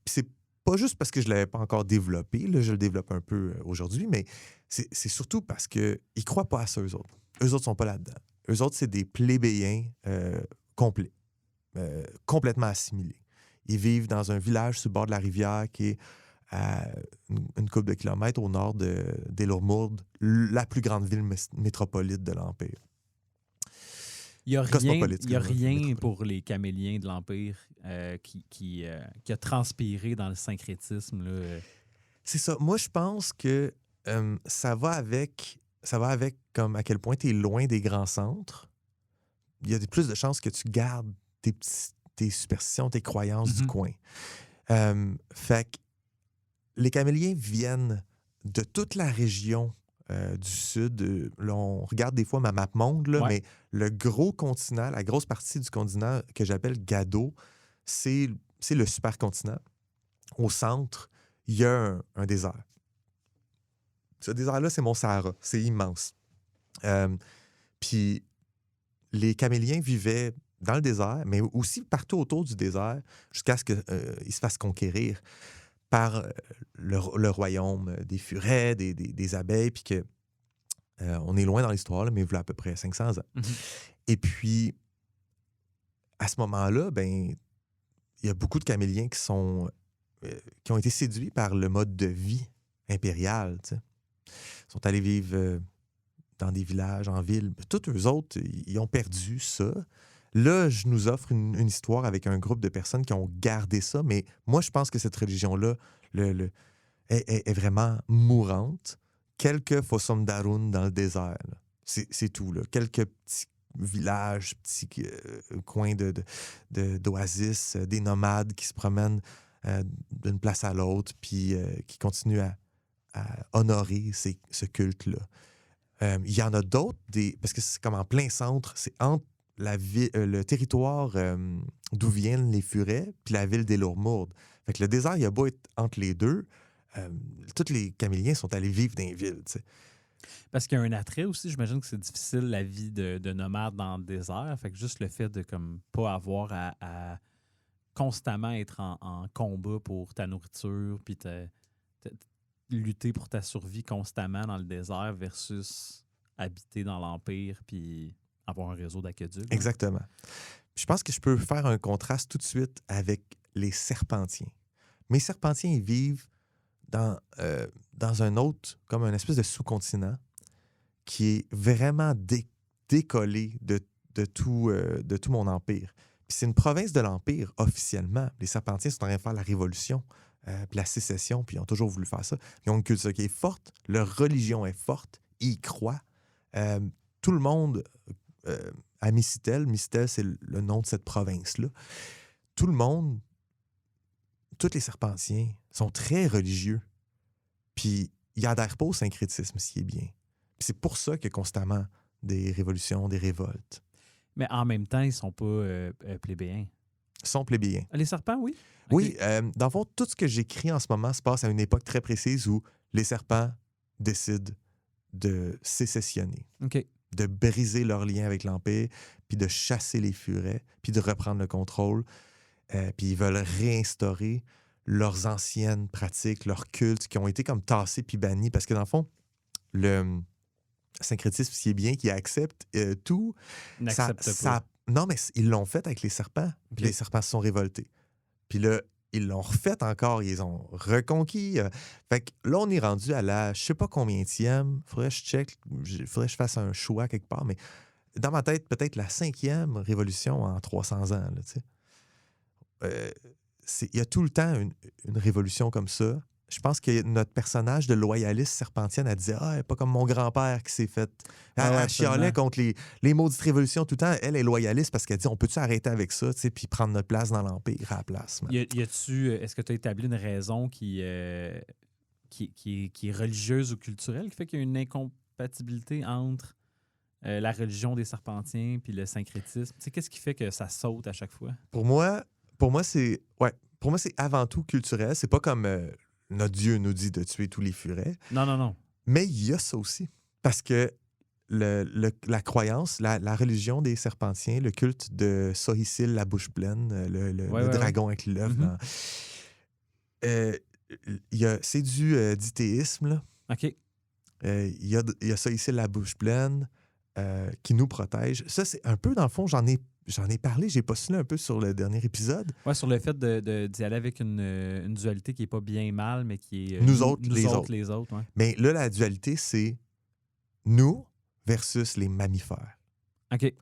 c'est pas juste parce que je ne l'avais pas encore développé, là, je le développe un peu aujourd'hui, mais c'est surtout parce qu'ils ne croient pas à ça, eux autres. Eux autres ne sont pas là-dedans. Eux autres, c'est des plébéiens complets, complètement assimilés. Ils vivent dans un village sur le bord de la rivière qui est à une couple de kilomètres au nord d'Elormourde, la plus grande ville métropolite de l'Empire. Il n'y a rien pour les Caméliens de l'Empire qui a transpiré dans le syncrétisme. Là. C'est ça. Moi, je pense que ça va avec comme à quel point tu es loin des grands centres. Il y a plus de chances que tu gardes tes superstitions, tes croyances du coin. Fait que les Caméliens viennent de toute la région du sud. Là, on regarde des fois ma map monde, là, mais le gros continent, la grosse partie du continent que j'appelle Gado, c'est le supercontinent. Au centre, il y a un désert. Ce désert-là, c'est Mont-Sahara. C'est immense. Puis les caméliens vivaient dans le désert, mais aussi partout autour du désert, jusqu'à ce qu'ils se fassent conquérir par le royaume des furets, des abeilles, puis que on est loin dans l'histoire, là, mais il y a à peu près 500 ans. Et puis, à ce moment-là, ben, il y a beaucoup de caméliens qui ont été séduits par le mode de vie impérial. Tu sais. Ils sont allés vivre dans des villages, en ville. Tous eux autres, ils ont perdu ça. Là, je nous offre une histoire avec un groupe de personnes qui ont gardé ça, mais moi, je pense que cette religion-là est vraiment mourante. Quelques Fossum Darun dans le désert. Là. C'est tout. Là. Quelques petits villages, petits coins d'oasis, des nomades qui se promènent d'une place à l'autre, puis qui continuent à honorer ce culte-là. Il y en a d'autres, parce que c'est comme en plein centre, c'est entre le territoire d'où viennent les furets, puis la ville des Lourmourdes. Fait que le désert, il a beau être entre les deux, tous les caméliens sont allés vivre dans les villes, tu sais. Parce qu'il y a un attrait aussi, j'imagine que c'est difficile la vie de nomade dans le désert. Fait que juste le fait de comme pas avoir à constamment être en combat pour ta nourriture, puis lutter pour ta survie constamment dans le désert versus habiter dans l'Empire, puis avoir un réseau d'aqueducs. Exactement. Je pense que je peux faire un contraste tout de suite avec les Serpentiens. Mais les Serpentiens, ils vivent dans un autre, comme un espèce de sous-continent qui est vraiment décollé de tout mon empire. Puis c'est une province de l'Empire, officiellement. Les Serpentiens sont en train de faire la Révolution, puis la sécession, puis ils ont toujours voulu faire ça. Ils ont une culture qui est forte, leur religion est forte, ils y croient. Tout le monde, à Micitel, c'est le nom de cette province-là, tout le monde, tous les Serpentiens sont très religieux. Puis ils adhèrent pas au syncrétisme, ce qui est bien. Puis c'est pour ça qu'il y a constamment des révolutions, des révoltes. Mais en même temps, ils sont pas plébéiens. Ils sont plébéiens. Les serpents, oui? Oui, dans le fond, tout ce que j'écris en ce moment se passe à une époque très précise où les serpents décident de sécessionner, de briser leur lien avec l'Empire, puis de chasser les furets, puis de reprendre le contrôle. Puis ils veulent réinstaurer leurs anciennes pratiques, leurs cultes qui ont été comme tassés puis bannis. Parce que dans le fond, le syncrétisme, ce qui est bien, qui accepte tout. N'accepte pas. Non, mais ils l'ont fait avec les serpents. Puis les serpents se sont révoltés. Puis là, ils l'ont refait encore. Ils ont reconquis. Fait que là, on est rendu à la, je sais pas combienième. Faudrait que je check. Faudrait que je fasse un choix quelque part. Mais dans ma tête, peut-être la 5e révolution en 300 ans. Là, tu sais. Il y a tout le temps une révolution comme ça. Je pense que notre personnage de loyaliste serpentienne, elle disait « Ah, pas comme mon grand-père qui s'est fait... » Elle chialait contre les maudites révolutions tout le temps. Elle est loyaliste parce qu'elle dit « On peut-tu arrêter avec ça, puis prendre notre place dans l'Empire à la place? » Est-ce que tu as établi une raison qui est religieuse ou culturelle qui fait qu'il y a une incompatibilité entre la religion des Serpentiens puis le syncrétisme? Tu sais, qu'est-ce qui fait que ça saute à chaque fois? Pour moi, c'est avant tout culturel. C'est pas comme notre Dieu nous dit de tuer tous les furets. Non. Mais il y a ça aussi. Parce que la croyance, la religion des Serpentiens, le culte de Sohicil, la bouche pleine, le dragon avec l'œuf. C'est du dithéisme. Là. OK. Il y a Sohicil, la bouche pleine, qui nous protège. Ça, c'est un peu, dans le fond, j'en ai parlé, j'ai postulé un peu sur le dernier épisode. Oui, sur le fait d'y aller avec une dualité qui n'est pas bien mal, mais qui est nous autres, les autres. Ouais. Mais là, la dualité, c'est nous versus les mammifères. OK.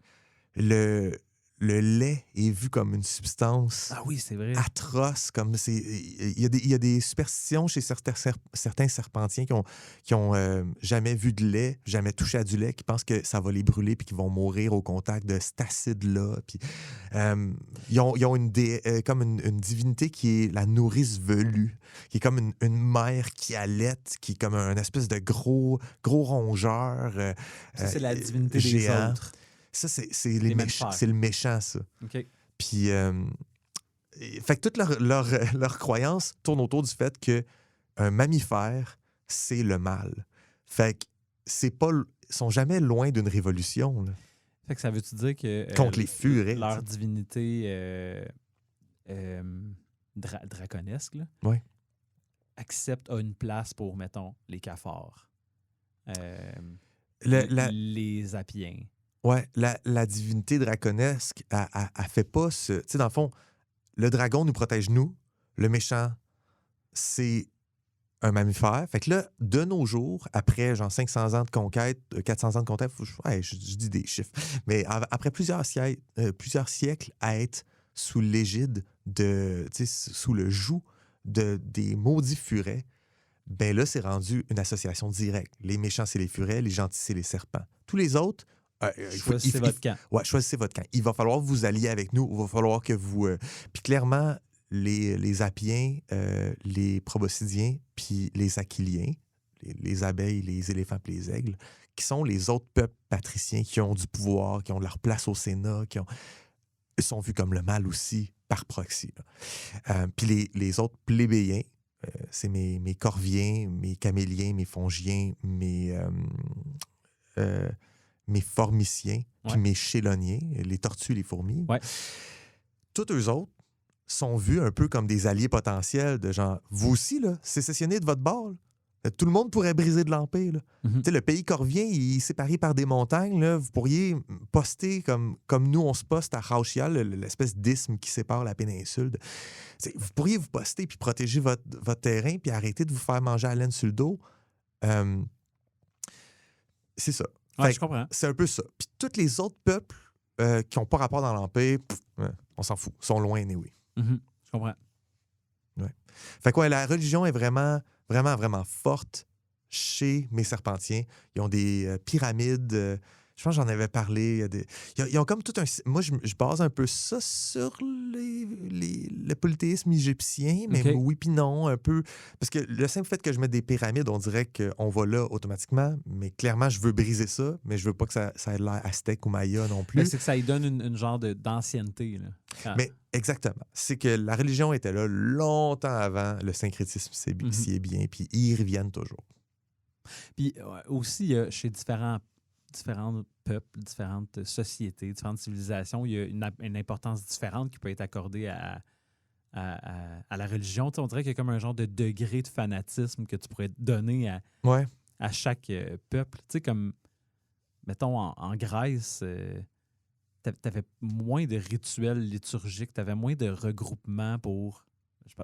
Le lait est vu comme une substance c'est vrai. atroce. Il y a des superstitions chez certains serpentiens qui ont jamais vu de lait, jamais touché à du lait, qui pensent que ça va les brûler puis qu'ils vont mourir au contact de cet acide-là. Puis, ils ont comme une divinité qui est la nourrice velue, qui est comme une mère qui allaite, qui est comme un espèce de gros rongeur Ça, c'est la divinité géant. des autres. Ça, c'est le méchant, ça. OK. Puis, fait que toute leur croyance tourne autour du fait qu'un mammifère, c'est le mal. Fait que ils sont jamais loin d'une révolution. Là. Fait que ça veut-tu dire que Contre les furets. leur tu sais. divinité draconesque là, Ouais. a une place pour, mettons, les cafards, La- les apiens. Ouais, la divinité draconesque, elle fait pas ce. Tu sais, dans le fond, le dragon nous protège, nous. Le méchant, c'est un mammifère. Fait que là, de nos jours, après genre 500 ans de conquête, 400 ans de conquête, je dis des chiffres, mais après plusieurs siècles à être sous l'égide de. Tu sais, sous le joug des maudits furets, ben là, c'est rendu une association directe. Les méchants, c'est les furets, les gentils, c'est les serpents. Tous les autres, Choisissez votre camp. Ouais, choisissez votre camp. Il va falloir vous allier avec nous. Il va falloir que vous. Puis clairement, les apiens, les proboscidiens, puis les aquiliens, les abeilles, les éléphants, puis les aigles, qui sont les autres peuples patriciens qui ont du pouvoir, qui ont leur place au Sénat, ils sont vus comme le mal aussi par proxy. Puis les autres plébéiens, c'est mes corviens, mes caméliens, mes fongiens, mes formiciens, puis Ouais. mes chéloniens, les tortues, les fourmis. Ouais. Tous eux autres sont vus un peu comme des alliés potentiels de genre, vous aussi, là, sécessionnez de votre bord. Là. Tout le monde pourrait briser de l'Empire. Là. Mhm. Tu sais, le pays corvien, il est séparé par des montagnes. Là. Vous pourriez poster comme nous, on se poste à Rauschial, l'espèce d'isthme qui sépare la péninsule. Vous pourriez vous poster puis protéger votre terrain puis arrêter de vous faire manger à laine sur le dos. C'est ça. Ouais, Fait je comprends. C'est un peu ça. Puis tous les autres peuples qui n'ont pas rapport dans l'Empire, on s'en fout. Ils sont loin, oui. Mhm. Je comprends. Fait que ouais, la religion est vraiment, vraiment, vraiment forte chez mes serpentiens. Ils ont des pyramides. Je pense que j'en avais parlé. Ils ont comme tout un. Moi, je base un peu ça sur le polythéisme égyptien, mais OK. oui puis non, un peu. Parce que le simple fait que je mette des pyramides, on dirait qu'on va là automatiquement. Mais clairement, je veux briser ça, mais je veux pas que ça ait l'air aztèque ou maya non plus. Mais c'est que ça lui donne une genre d'ancienneté. Là. Quand- Mais exactement. C'est que la religion était là longtemps avant le syncrétisme s'y est bien, puis ils y reviennent toujours. Puis aussi, chez différents peuples, différentes sociétés, différentes civilisations, il y a une importance différente qui peut être accordée à la religion. Tu sais, on dirait qu'il y a comme un genre de degré de fanatisme que tu pourrais donner Ouais. à chaque peuple. Tu sais, comme, mettons, en Grèce, tu avais moins de rituels liturgiques, tu avais moins de regroupements pour...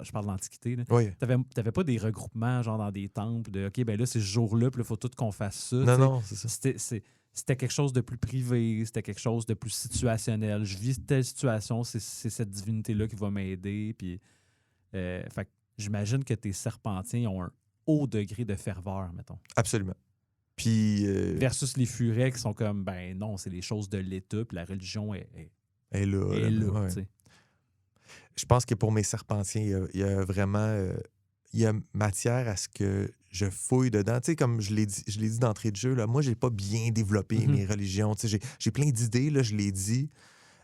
Je parle de l'Antiquité. Oui. T'avais pas des regroupements genre dans des temples de OK, ben là, c'est ce jour-là, puis il faut tout qu'on fasse ça. Non, tu sais. non, c'est ça. C'était quelque chose de plus privé, c'était quelque chose de plus situationnel. Je vis telle situation, c'est cette divinité-là qui va m'aider. Puis, fait que j'imagine que tes serpentiens ont un haut degré de ferveur, mettons. Absolument. Puis. Versus les furets qui sont comme, ben non, c'est les choses de l'État, puis la religion est là. Ouais. tu sais. Je pense que pour mes serpentiens, il y a vraiment il y a matière à ce que je fouille dedans. Tu sais, comme je l'ai dit d'entrée de jeu, là, moi, j'ai pas bien développé mes religions. Tu sais, j'ai plein d'idées, là, je l'ai dit.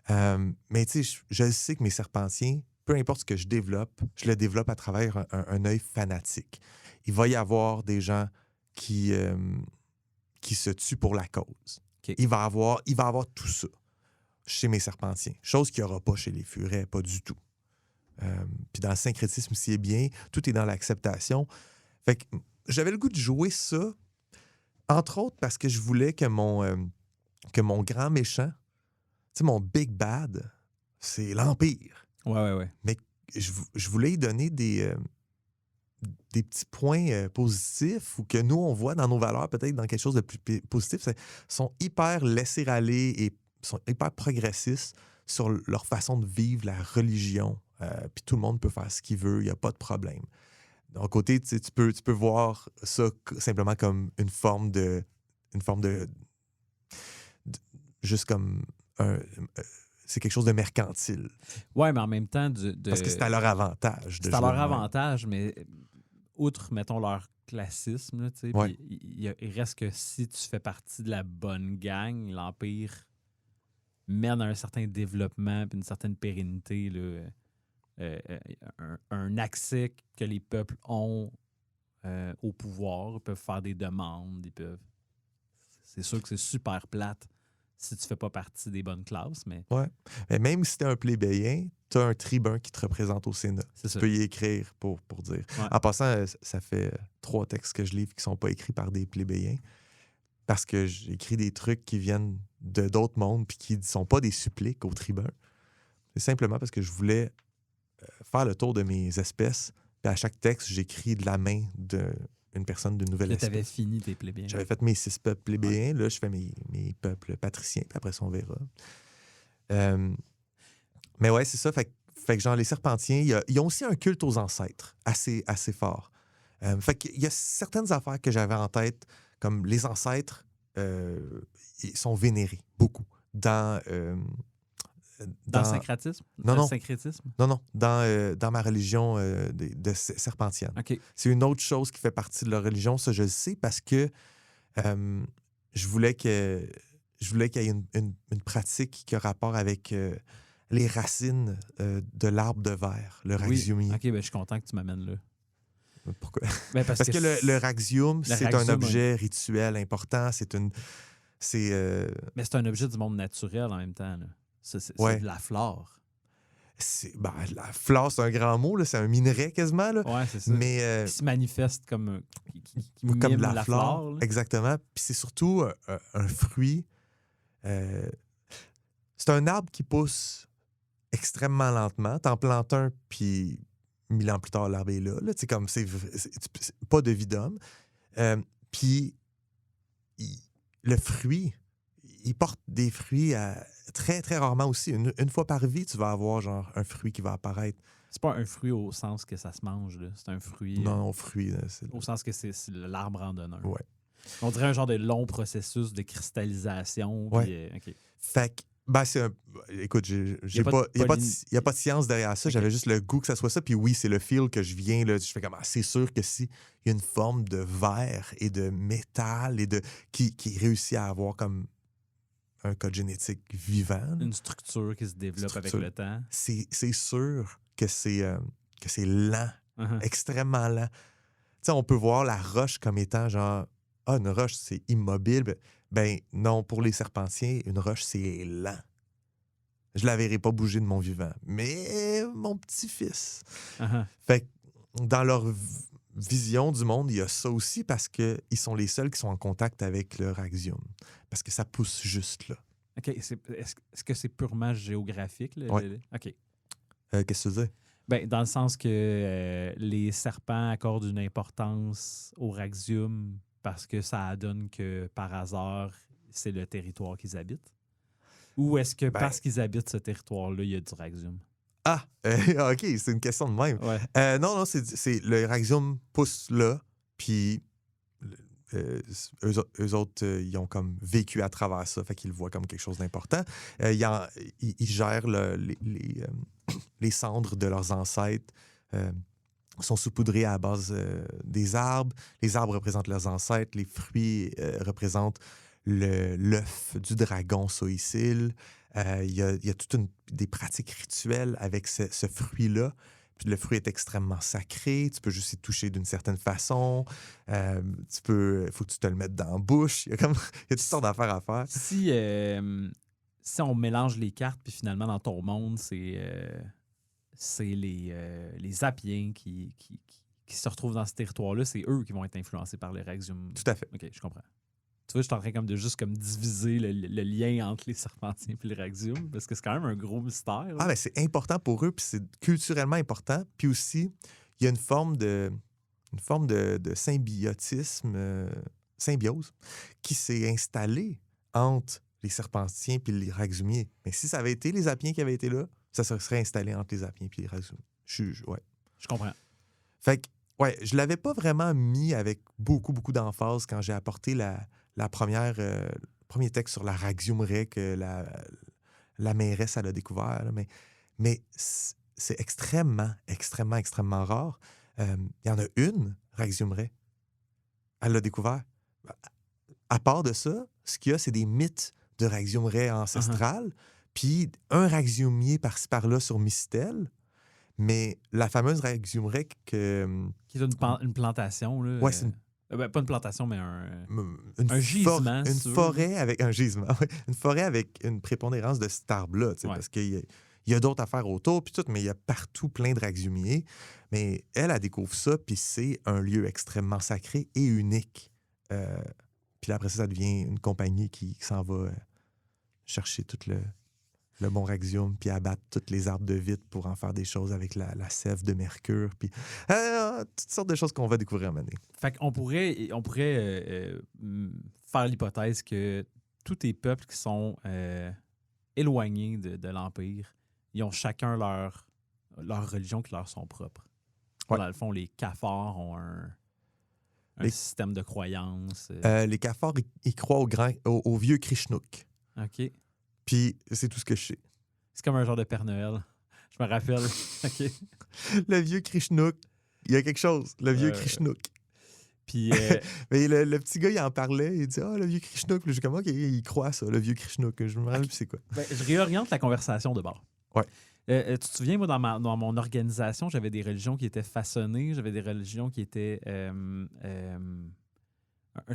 Mais tu sais, je sais que mes serpentiens, peu importe ce que je le développe à travers un œil fanatique. Il va y avoir des gens qui se tuent pour la cause. OK. Il va y avoir tout ça chez mes serpentiens. Chose qu'il n'y aura pas chez les furets, pas du tout. Puis dans le syncrétisme, s'il est bien, tout est dans l'acceptation. Fait que j'avais le goût de jouer ça, entre autres parce que je voulais que mon grand méchant, tu sais, mon big bad, c'est l'Empire. Ouais. Mais je voulais y donner des petits points positifs ou que nous, on voit dans nos valeurs, peut-être dans quelque chose de plus positif. Ils sont hyper laissés-aller et sont hyper progressistes sur leur façon de vivre la religion. Puis tout le monde peut faire ce qu'il veut, il n'y a pas de problème. D'un côté, tu peux voir ça simplement comme une forme de juste comme c'est quelque chose de mercantile. Ouais, mais en même temps, Parce que c'est à leur avantage. C'est à leur avantage, mais outre, mettons, leur classisme, là, tu sais, Ouais. puis il reste que si tu fais partie de la bonne gang, l'Empire mène à un certain développement puis une certaine pérennité, là, un accès que les peuples ont au pouvoir, ils peuvent faire des demandes, c'est sûr que c'est super plate si tu fais pas partie des bonnes classes, mais Ouais. Mais même si t'es un plébéien, t'as un tribun qui te représente au Sénat. c'est Tu ça. peux y écrire pour dire. Ouais. En passant, ça fait 3 textes que je livre qui sont pas écrits par des plébéiens. Parce que j'écris des trucs qui viennent de d'autres mondes puis qui ne sont pas des suppliques au tribun. C'est simplement parce que je voulais faire le tour de mes espèces. Puis à chaque texte, j'écris de la main d'une personne d'une nouvelle Là, t'avais espèce. fini tes plébéiens. J'avais fait mes 6 peuples plébéiens. Là, je fais mes peuples patriciens. Puis après ça, on verra. Mais ouais, c'est ça. Fait que genre, les Serpentiens, ils ont aussi un culte aux ancêtres assez fort. Fait qu'il y a certaines affaires que j'avais en tête, comme les ancêtres, ils sont vénérés beaucoup dans Dans le syncrétisme? Non, non. Le syncrétisme? Non, dans ma religion de serpentienne. OK. C'est une autre chose qui fait partie de leur religion, ça je le sais, parce que je voulais qu'il y ait une pratique qui a rapport avec les racines de l'arbre de verre, le raxiumier. OK, ben, je suis content que tu m'amènes là. Pourquoi? Ben, Parce que le raxium, c'est un raxium, objet rituel important. Mais c'est un objet du monde naturel en même temps. Là. C'est Ouais. de la flore. La flore, c'est un grand mot, là, c'est un minerai quasiment. Là. Ouais, c'est ça. Mais Qui se manifeste comme qui comme mime de la flore. flore. Là. Exactement. Puis c'est surtout un fruit. C'est un arbre qui pousse extrêmement lentement. T'en plantes un, puis 1000 ans plus tard, l'arbre est là. C'est comme, c'est pas de vie d'homme. Puis le fruit, il porte des fruits très, très rarement aussi. Une fois par vie, tu vas avoir genre un fruit qui va apparaître. C'est pas un fruit au sens que ça se mange. Là. C'est un fruit Non, fruit. au sens que c'est l'arbre en donne un. Ouais. On dirait un genre de long processus de cristallisation. Ouais. Puis, OK. Fait que, écoute, il n'y a pas de science derrière ça. Ok. J'avais juste le goût que ça soit ça. Puis oui, c'est le feel que je viens. Là, je fais comme, c'est sûr que si il y a une forme de verre et de métal et qui réussit à avoir comme un code génétique vivant, là, Une structure qui se développe avec Structure. le temps. c'est sûr que c'est lent, Uh-huh. extrêmement lent. Tu sais, on peut voir la roche comme étant genre, une roche, c'est immobile. Ben non, pour les serpentiens, une roche, c'est lent. Je la verrai pas bouger de mon vivant. Mais mon petit-fils. Uh-huh. Fait que dans leur vision du monde, il y a ça aussi parce qu'ils sont les seuls qui sont en contact avec le raxium. Parce que ça pousse juste là. OK. Est-ce que c'est purement géographique? Là? Ouais. OK. Qu'est-ce que tu veux dire? Ben, dans le sens que les serpents accordent une importance au raxium parce que ça donne que, par hasard, c'est le territoire qu'ils habitent? Ou est-ce que parce qu'ils habitent ce territoire-là, il y a du raxium? OK, c'est une question de même. Ouais. Non, c'est le raxium pousse là, puis eux autres, ils ont comme vécu à travers ça, fait qu'ils le voient comme quelque chose d'important. Ils gèrent les cendres de leurs ancêtres, sont saupoudrés à la base des arbres. Les arbres représentent leurs ancêtres, les fruits représentent l'œuf du dragon Soïcile. Il y a toutes des pratiques rituelles avec ce fruit-là. Puis le fruit est extrêmement sacré. Tu peux juste y toucher d'une certaine façon. Faut que tu te le mettes dans la bouche. Il y a toutes sortes d'affaires à faire. Si on mélange les cartes, puis finalement, dans ton monde, c'est les Apiens qui se retrouvent dans ce territoire-là. C'est eux qui vont être influencés par le raxium. Tout à fait. OK, je comprends. Tu vois, je suis en train comme de juste comme diviser le lien entre les serpentiens et le raxium, parce que c'est quand même un gros mystère. Là. Ben c'est important pour eux, puis c'est culturellement important. Puis aussi, il y a une forme de symbiotisme, symbiose, qui s'est installée entre les serpentiens et les raxiumiers. Mais si ça avait été les apiens qui avaient été là, ça se serait installé entre les apiens et les raxiumiers. Ouais. Je comprends. Fait que, ouais, je l'avais pas vraiment mis avec beaucoup, beaucoup d'emphase quand j'ai apporté le premier texte sur la raxiumeraie que la mairesse elle a découvert. Là. Mais c'est extrêmement, extrêmement, extrêmement rare. Il y en a une raxiumeraie. Elle l'a découvert. À part de ça, ce qu'il y a, c'est des mythes de raxiumeraie ancestrale, puis un raxiumier par-ci par-là sur Mistel. Mais la fameuse raxiumeraie Qui est une plantation. Là, ouais, c'est Pas une plantation, mais Une un gisement, une si tu veux. forêt avec un gisement, oui. Une forêt avec une prépondérance de cet arbre-là, tu sais, Ouais. parce qu'il y a d'autres affaires autour, puis tout, mais il y a partout plein de raxumiers. Mais elle découvre ça, puis c'est un lieu extrêmement sacré et unique. Puis là, après ça devient une compagnie qui s'en va chercher tout le bon raxium, puis abattre tous les arbres de vitre pour en faire des choses avec la sève de mercure, puis toutes sortes de choses qu'on va découvrir à un moment donné. Fait qu'on pourrait faire l'hypothèse que tous les peuples qui sont éloignés de l'Empire, ils ont chacun leur religion qui leur sont propres. Ouais. Dans le fond, les Cafards ont un Les- système de croyances. Les cafards, ils croient au vieux Krishnouk. OK. Puis c'est tout ce que je sais. C'est comme un genre de Père Noël. Je me rappelle. OK. Le vieux Krishnouk, il y a quelque chose. Le vieux Krishnouk. Puis, Mais le petit gars, il en parlait. Il dit le vieux Krishnouk. Puis je suis comme, OK, il croit ça, le vieux Krishnouk. Je me rappelle plus c'est quoi. je réoriente la conversation de bord. Ouais. Tu te souviens, moi, dans mon organisation, j'avais des religions qui étaient façonnées, j'avais des religions qui étaient un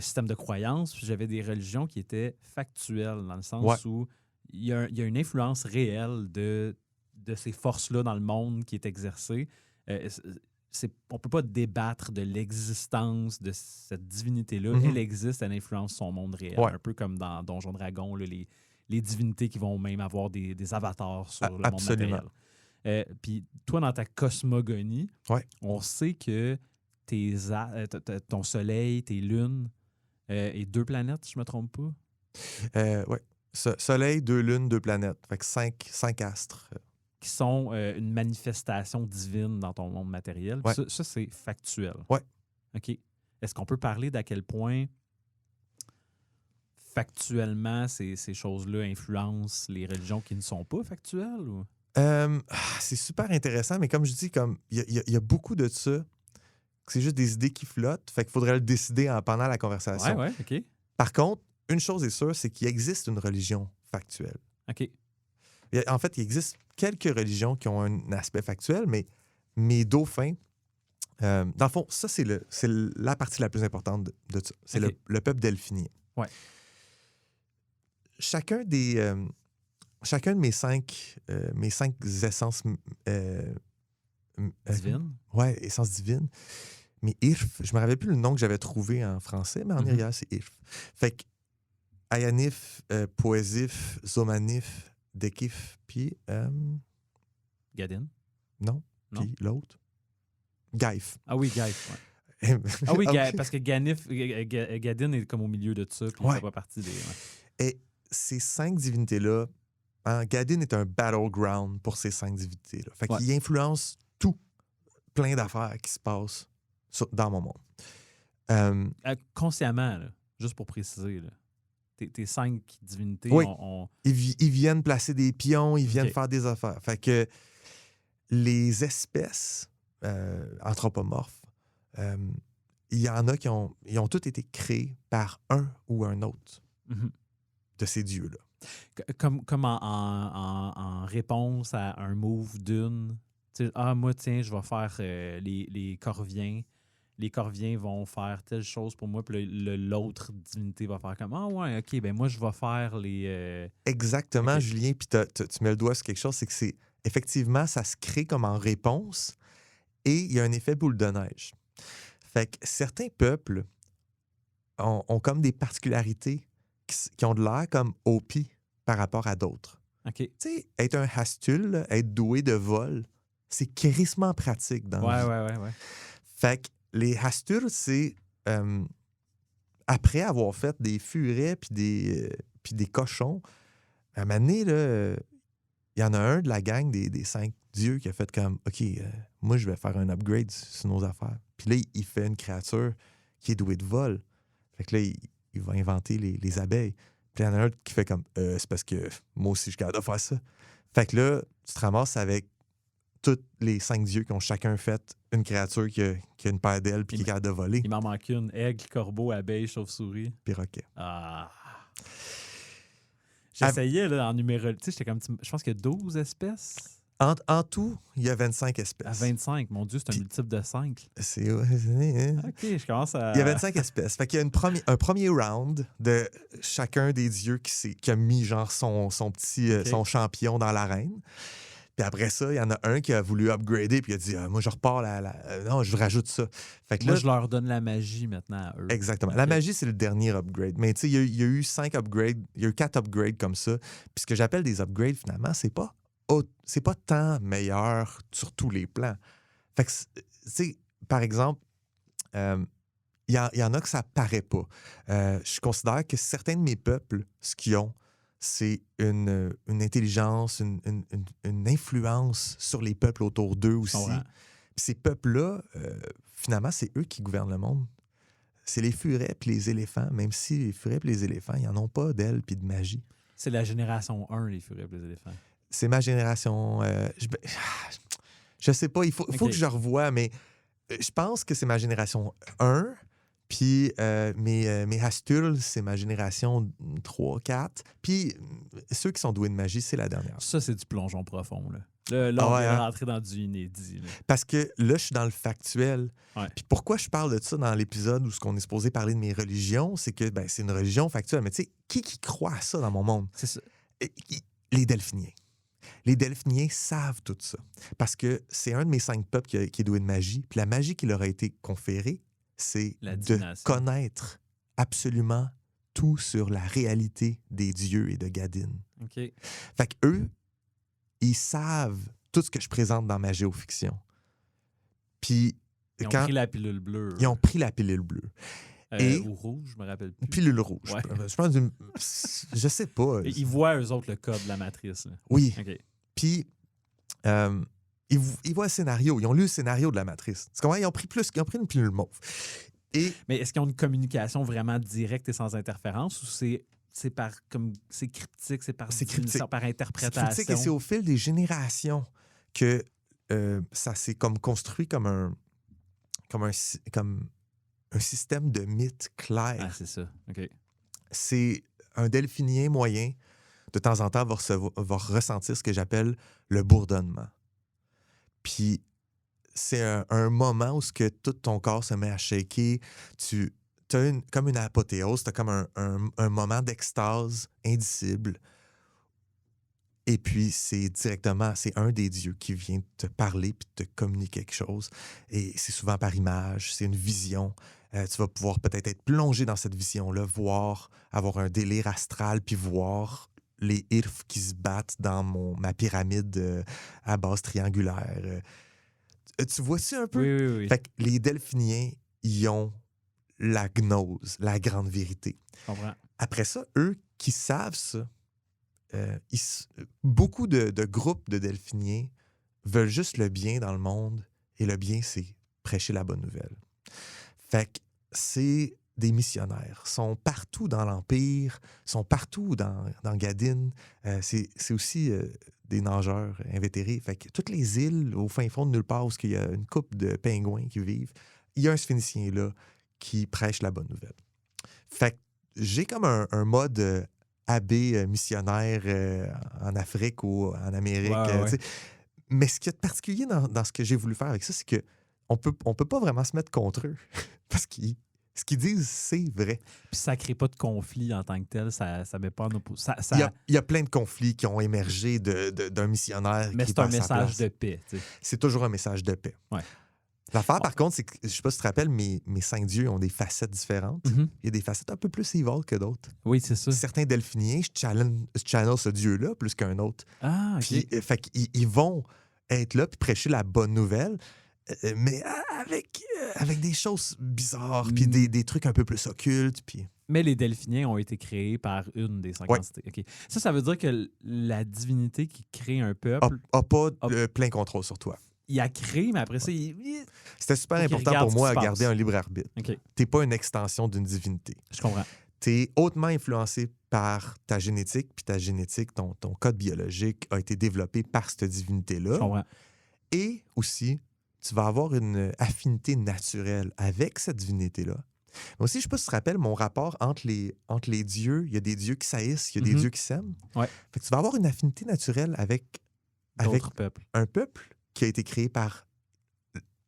système de croyances, puis j'avais des religions qui étaient factuelles, dans le sens où il y a une influence réelle de ces forces-là dans le monde qui est exercée. On ne peut pas débattre de l'existence de cette divinité-là. Mhm. Elle existe, elle influence son monde réel. Ouais. Un peu comme dans Donjons Dragons, là, les divinités qui vont même avoir des avatars sur le monde Absolument. matériel. Puis toi, dans ta cosmogonie, Ouais. on sait que ton soleil, tes lunes et 2 planètes, si je ne me trompe pas, Ouais. Soleil, 2 lunes, 2 planètes. Fait que 5 astres. qui sont une manifestation divine dans ton monde matériel. Puis Ouais. ça, c'est factuel. Ouais. OK. Est-ce qu'on peut parler d'à quel point factuellement ces choses-là influencent les religions qui ne sont pas factuelles? Ou? C'est super intéressant, mais comme je dis, comme il y a beaucoup de ça. C'est juste des idées qui flottent. Fait qu'il faudrait le décider pendant la conversation. Ouais, OK. Par contre, une chose est sûre, c'est qu'il existe une religion factuelle. OK. En fait, il existe quelques religions qui ont un aspect factuel, mais mes dauphins, dans le fond, ça, c'est la partie la plus importante de ça. C'est OK. le peuple delphinien. Ouais. Chacun de mes cinq essences Divine? ouais, essence divine. Mais Irf, je me rappelle plus le nom que j'avais trouvé en français, mais en irial, c'est Irf. Fait que Ayanif, Poésif, Zomanif, Dekif, puis... Gadin? non, Non. puis l'autre. Gaif. Ah oui, Gaif. Ouais. Ah oui, parce que Gadin est comme au milieu de ça, puis il Ouais. fait pas partie des... Ouais. Et ces 5 divinités-là, Gadin est un battleground pour ces 5 divinités-là. Fait qu'il influence tout, plein d'affaires qui se passent dans mon monde. Consciemment, là, juste pour préciser, là, tes 5 divinités Oui. ont... Ils viennent placer des pions, ils viennent OK. faire des affaires. Fait que les espèces anthropomorphes, il y en a ils ont toutes été créées par un ou un autre de ces dieux-là. Comme en réponse à un move d'une... tu sais, moi, tiens, je vais faire les Corviens. Les Corviens vont faire telle chose pour moi, puis l'autre divinité va faire comme « Ah ouais, OK, ben moi, je vais faire les... Exactement, OK. Julien, puis tu mets le doigt sur quelque chose, c'est que effectivement, ça se crée comme en réponse et il y a un effet boule de neige. Fait que certains peuples ont comme des particularités qui ont de l'air comme OP par rapport à d'autres. OK. Tu sais, être un Hastul, là, être doué de vol, c'est crissement pratique dans la vie. Ouais. Fait que les Hastur, c'est après avoir fait des furets puis des cochons, à un moment donné, là, il y en a un de la gang des 5 dieux qui a fait comme OK, moi, je vais faire un upgrade sur nos affaires. Puis là, il fait une créature qui est douée de vol. Fait que là, il va inventer les abeilles. Puis il y en a un qui fait comme c'est parce que moi aussi, je suis capable de faire ça. Fait que là, tu te ramasses avec tous les 5 dieux qui ont chacun fait une créature qui a une paire d'ailes puis qui est capable de voler. Il m'en manque une. Aigle, corbeau, abeille, chauve-souris. Perroquet. Ah. J'essayais là, en numéro... Tu sais, j'étais comme... Je pense qu'il y a 12 espèces. En tout, il y a 25 espèces. À 25, mon Dieu, c'est un Puis- multiple de 5. Hein? OK, je commence à... Il y a 25 espèces. Fait qu'il y a un premier round de chacun des dieux qui a mis genre son petit OK. son champion dans l'arène. Puis après ça, il y en a un qui a voulu upgrader puis il a dit moi je repars non, je rajoute ça. Fait que Moi, là, je leur donne la magie maintenant à eux. exactement. OK. La magie, c'est le dernier upgrade. Mais tu sais, il y a eu 5 upgrades, il y a eu 4 upgrades comme ça. Puis ce que j'appelle des upgrades, finalement, c'est pas tant meilleur sur tous les plans. Fait que, tu sais, par exemple, il y en a que ça paraît pas. Je considère que certains de mes peuples, ce qu'ils ont, c'est une intelligence, une influence sur les peuples autour d'eux aussi. comprends. Puis ces peuples-là, finalement, c'est eux qui gouvernent le monde. C'est les furets puis les éléphants, même si les furets puis les éléphants, ils n'en ont pas d'ailes puis de magie. C'est la génération 1, les furets et les éléphants. C'est ma génération. Je sais pas, il faut OK. que je revoie, mais je pense que c'est ma génération 1. Puis mes Hastuls, c'est ma génération 3, 4. Puis ceux qui sont doués de magie, c'est la dernière. Ça, c'est du plongeon profond. Là, Ah on ouais, vient de hein? rentrer dans du inédit. Là. Parce que là, je suis dans le factuel. Ouais. Puis pourquoi je parle de ça dans l'épisode où ce qu'on est supposé parler de mes religions, c'est que c'est une religion factuelle. Mais tu sais, qui croit à ça dans mon monde? C'est ça. Les Delphiniens. Les Delphiniens savent tout ça. Parce que c'est un de mes 5 peuples qui est doué de magie. Puis la magie qui leur a été conférée, c'est La de divination. connaître absolument tout sur la réalité des dieux et de Gadin. OK. Fait qu'eux, ils savent tout ce que je présente dans ma géofiction. Puis Ils ont quand pris la pilule bleue. ils ont pris la pilule bleue, et- Ou rouge, je me rappelle plus. pilule rouge, Ouais. je pense je sais pas. Et ils voient, eux autres, le code de la matrice. Là. Oui. OK. Puis, ils voient le scénario. Ils ont lu le scénario de la matrice. Tu comprends? Ils ont pris une pilule mauve. Et Mais est-ce qu'ils ont une communication vraiment directe et sans interférence ou c'est cryptique, c'est par C'est définition, cryptique. par c'est interprétation? critique et c'est au fil des générations que ça s'est comme construit comme un système de mythes clairs. Ah, c'est ça. OK. C'est un delphinien moyen, de temps en temps, va ressentir ce que j'appelle le bourdonnement. Puis c'est un moment où ce que tout ton corps se met à shaker. Tu as comme une apothéose, tu as comme un moment d'extase indicible. Et puis, c'est un des dieux qui vient te parler puis te communiquer quelque chose. Et c'est souvent par image, c'est une vision. Tu vas pouvoir peut-être être plongé dans cette vision-là, avoir un délire astral, puis voir les Irfs qui se battent dans ma pyramide à base triangulaire. Tu vois-tu un peu? Oui, oui, oui. Fait que les Delphiniens, ils ont la gnose, la grande vérité. Je comprends. Après ça, eux qui savent ça, beaucoup de groupes de Delphiniens veulent juste le bien dans le monde, et le bien, c'est prêcher la bonne nouvelle. Fait que c'est des missionnaires. Sont partout dans l'Empire, sont partout dans Gadin. C'est aussi des nageurs invétérés. Fait que toutes les îles au fin fond de nulle part où il y a une couple de pingouins qui vivent, il y a un sphénicien là qui prêche la bonne nouvelle. Fait que j'ai comme un mode abbé missionnaire en Afrique ou en Amérique. Ouais. Tu sais. Mais ce qu'il y a de particulier dans ce que j'ai voulu faire avec ça, c'est que on peut pas vraiment se mettre contre eux. Parce que ce qu'ils disent, c'est vrai. Puis ça crée pas de conflit en tant que tel, ça met pas en opposition. Il y a plein de conflits qui ont émergé d'un missionnaire Mais qui c'est est un à sa message place. de paix. Tu sais. C'est toujours un message de paix. Ouais. L'affaire, par contre, c'est que, je sais pas si tu te rappelles, mes 5 dieux ont des facettes différentes. Mhm. Il y a des facettes un peu plus evil que d'autres. Oui, c'est ça. Certains delphiniens, je channel ce dieu-là plus qu'un autre. Ah, OK. Puis, fait qu'ils vont être là puis prêcher la bonne nouvelle, mais avec des choses bizarres, puis des trucs un peu plus occultes. Puis... Mais les delphiniens ont été créés par une des 5 Ouais. entités. OK. Ça veut dire que la divinité qui crée un A peuple, pas plein contrôle sur toi. il a créé, mais après ça, C'était super Faut qu'il important regarde pour ce moi qui à se garder passe. un libre arbitre. OK, T'es pas une extension d'une divinité. je comprends. T'es hautement influencé par ta génétique, puis ta génétique, ton code biologique a été développé par cette Je divinité-là. comprends. Et aussi, tu vas avoir une affinité naturelle avec cette divinité-là. Mais aussi, je ne sais pas si tu te rappelles, mon rapport entre les dieux, il y a des dieux qui saillissent, il y a des Mhm. dieux qui s'aiment. Ouais. Fait que tu vas avoir une affinité naturelle avec avec D'autres peuples. un peuple qui a été créé par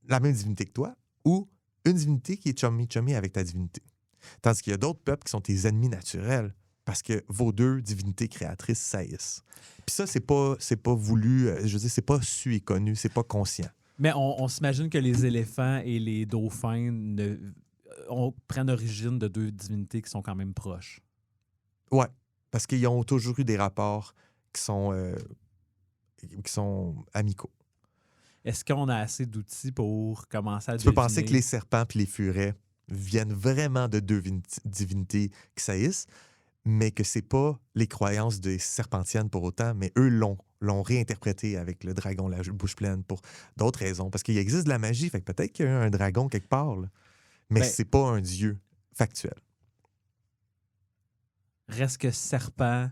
la même divinité que toi ou une divinité qui est chummy avec ta divinité. Tandis qu'il y a d'autres peuples qui sont tes ennemis naturels parce que vos deux divinités créatrices saillissent. Puis ça, c'est pas voulu, je veux dire, c'est pas su et connu, c'est pas conscient. Mais on s'imagine que les éléphants et les dauphins prennent origine de deux divinités qui sont quand même proches. Ouais, parce qu'ils ont toujours eu des rapports qui sont amicaux. Est-ce qu'on a assez d'outils pour commencer à Tu peux penser que les serpents et les furets viennent vraiment de deux divinités qui saillissent, mais que c'est pas les croyances des serpentiennes pour autant, mais eux l'ont réinterprété avec le dragon, la bouche pleine, pour d'autres raisons. Parce qu'il existe de la magie, fait que peut-être qu'il y a un dragon quelque part, là. Mais c'est pas un dieu factuel. Reste que serpent,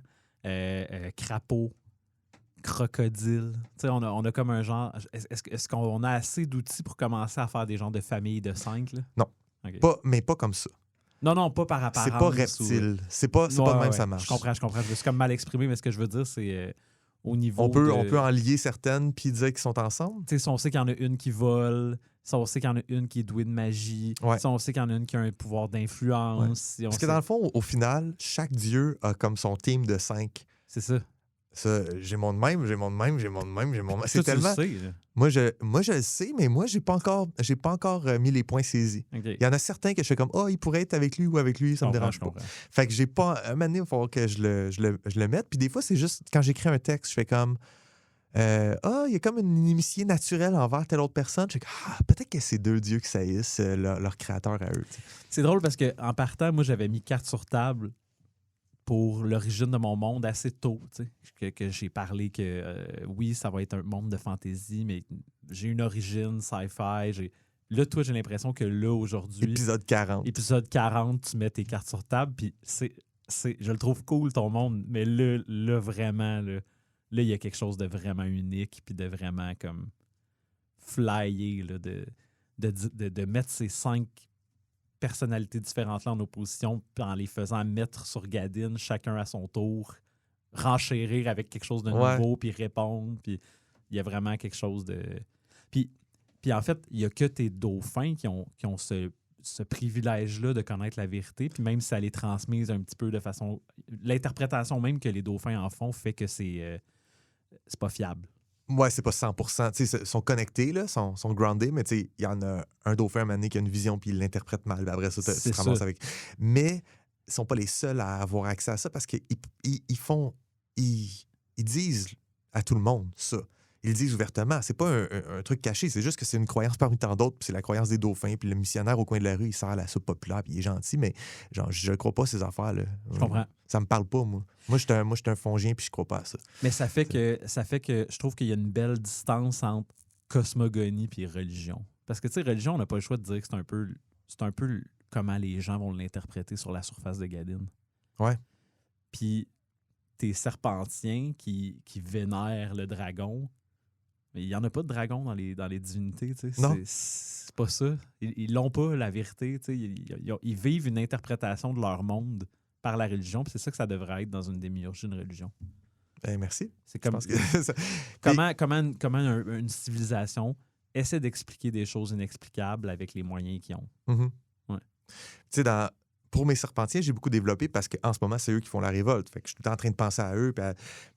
crapaud, crocodile. Tu sais, on a comme un genre... Est-ce qu'on a assez d'outils pour commencer à faire des genres de familles de 5, là? Non. Okay. Mais pas comme ça. Non, pas par apparence. C'est pas reptile. C'est pas de même ça marche. Je comprends. Je me suis comme mal exprimé, mais ce que je veux dire, c'est au niveau on peut en lier certaines puis dire qu'ils sont ensemble. Tu sais, si on sait qu'il y en a une qui vole, si on sait qu'il y en a une qui est douée de magie, si on sait qu'il y en a une qui a un pouvoir d'influence. Ouais. Si Parce que dans le fond, au final, chaque dieu a comme son team de 5. C'est ça. Ça, j'ai mon de même. C'est tellement... Tu le sais, là. Moi, je le sais, mais moi, j'ai pas encore mis les points saisis. Okay. Il y en a certains que je fais comme, il pourrait être avec lui ou avec lui, ça me dérange pas. Fait que j'ai pas... À un moment donné, il va falloir que je le mette. Puis des fois, c'est juste, quand j'écris un texte, je fais comme, il y a comme une inimitié naturelle envers telle autre personne. Je fais peut-être que c'est deux dieux qui saillissent, leur créateur à eux. T'sais. C'est drôle parce qu'en partant, moi, j'avais mis carte sur table pour l'origine de mon monde assez tôt, tu sais, que j'ai parlé que oui, ça va être un monde de fantasy, mais j'ai une origine sci-fi. Là, toi, j'ai l'impression que là, aujourd'hui... Épisode 40, tu mets tes cartes sur table, puis je le trouve cool, ton monde, mais là vraiment, là, il y a quelque chose de vraiment unique, puis de vraiment comme flyer, là, de mettre ces 5 personnalités différentes-là en opposition, puis en les faisant mettre sur Gadine, chacun à son tour, renchérir avec quelque chose de nouveau, puis répondre, puis il y a vraiment quelque chose de... Puis en fait, il n'y a que tes dauphins qui ont ce privilège-là de connaître la vérité, puis même si ça les transmise un petit peu de façon... L'interprétation même que les dauphins en font fait que c'est pas fiable. Ouais, c'est pas 100%. T'sais, ils sont connectés, là, sont groundés, mais il y en a un dauphin à un moment donné qui a une vision puis il l'interprète mal. Après ça, tu te ramasses avec. Mais ils sont pas les seuls à avoir accès à ça parce qu'ils disent à tout le monde ça. Ils le disent ouvertement. C'est pas un truc caché, c'est juste que c'est une croyance parmi tant d'autres, puis c'est la croyance des dauphins, puis le missionnaire au coin de la rue, il sert la soupe populaire, puis il est gentil, mais genre, je crois pas à ces affaires-là. Je comprends. Ça me parle pas, moi. Moi, je suis un fongien, puis je crois pas à ça. Mais ça fait que je trouve qu'il y a une belle distance entre cosmogonie et religion. Parce que, tu sais, religion, on n'a pas le choix de dire que c'est un peu comment les gens vont l'interpréter sur la surface de Gadine. Ouais. Puis tes serpentiens qui vénèrent le dragon, mais il n'y en a pas de dragon dans les divinités, tu sais. Non. C'est pas ça. Ils n'ont pas la vérité, tu sais. Ils vivent une interprétation de leur monde par la religion, puis c'est ça que ça devrait être dans une démiurgie, une religion. Merci. C'est comme comment une civilisation essaie d'expliquer des choses inexplicables avec les moyens qu'ils ont. Mm-hmm. Ouais. Tu sais, pour mes serpentiens, j'ai beaucoup développé parce qu'en ce moment, c'est eux qui font la révolte. Fait que je suis tout le temps en train de penser à eux.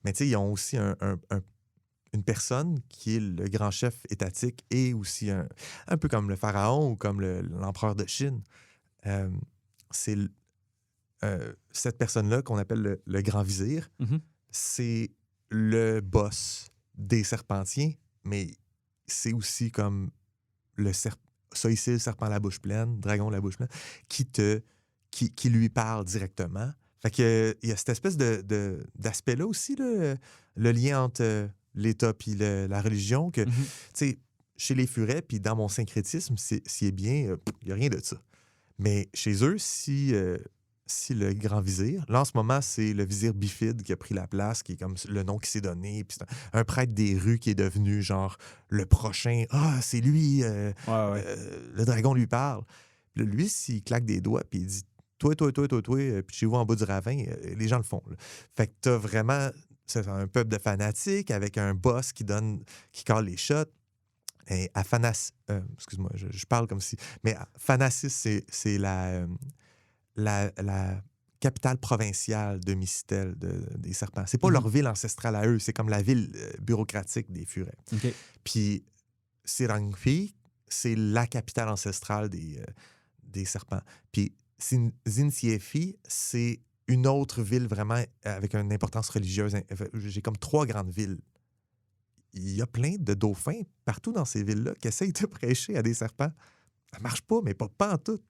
Mais tu sais, ils ont aussi une personne qui est le grand chef étatique et aussi un peu comme le pharaon ou comme l'empereur de Chine. C'est cette personne-là qu'on appelle le grand vizir. Mm-hmm. C'est le boss des serpentiens, mais c'est aussi comme ça ici, le serpent à la bouche pleine, dragon à la bouche pleine, qui lui parle directement. Fait que il y a cette espèce d'aspect-là aussi, là, le lien entre l'État et la religion, que, tu sais, chez les furets, puis dans mon syncrétisme, s'il est bien, il n'y a rien de ça. Mais chez eux, si le grand vizir, là, en ce moment, c'est le vizir bifide qui a pris la place, qui est comme le nom qui s'est donné, puis c'est un prêtre des rues qui est devenu, genre, le prochain. Ah, c'est lui, le dragon lui parle. Puis là, lui, s'il claque des doigts, puis il dit toi, puis chez vous en bas du ravin, les gens le font. Là. Fait que t'as vraiment c'est un peuple de fanatiques avec un boss qui cale les shots. Et excuse-moi, je parle comme si... Mais Phanassis, c'est la capitale provinciale de Mystel, des serpents. C'est pas leur ville ancestrale à eux, c'est comme la ville bureaucratique des Furets. OK. Puis Sirangfi, c'est la capitale ancestrale des serpents. Puis Zinziefi, c'est une autre ville vraiment avec une importance religieuse. J'ai comme 3 grandes villes. Il y a plein de dauphins partout dans ces villes-là qui essayent de prêcher à des serpents. Ça marche pas, mais pas en tout.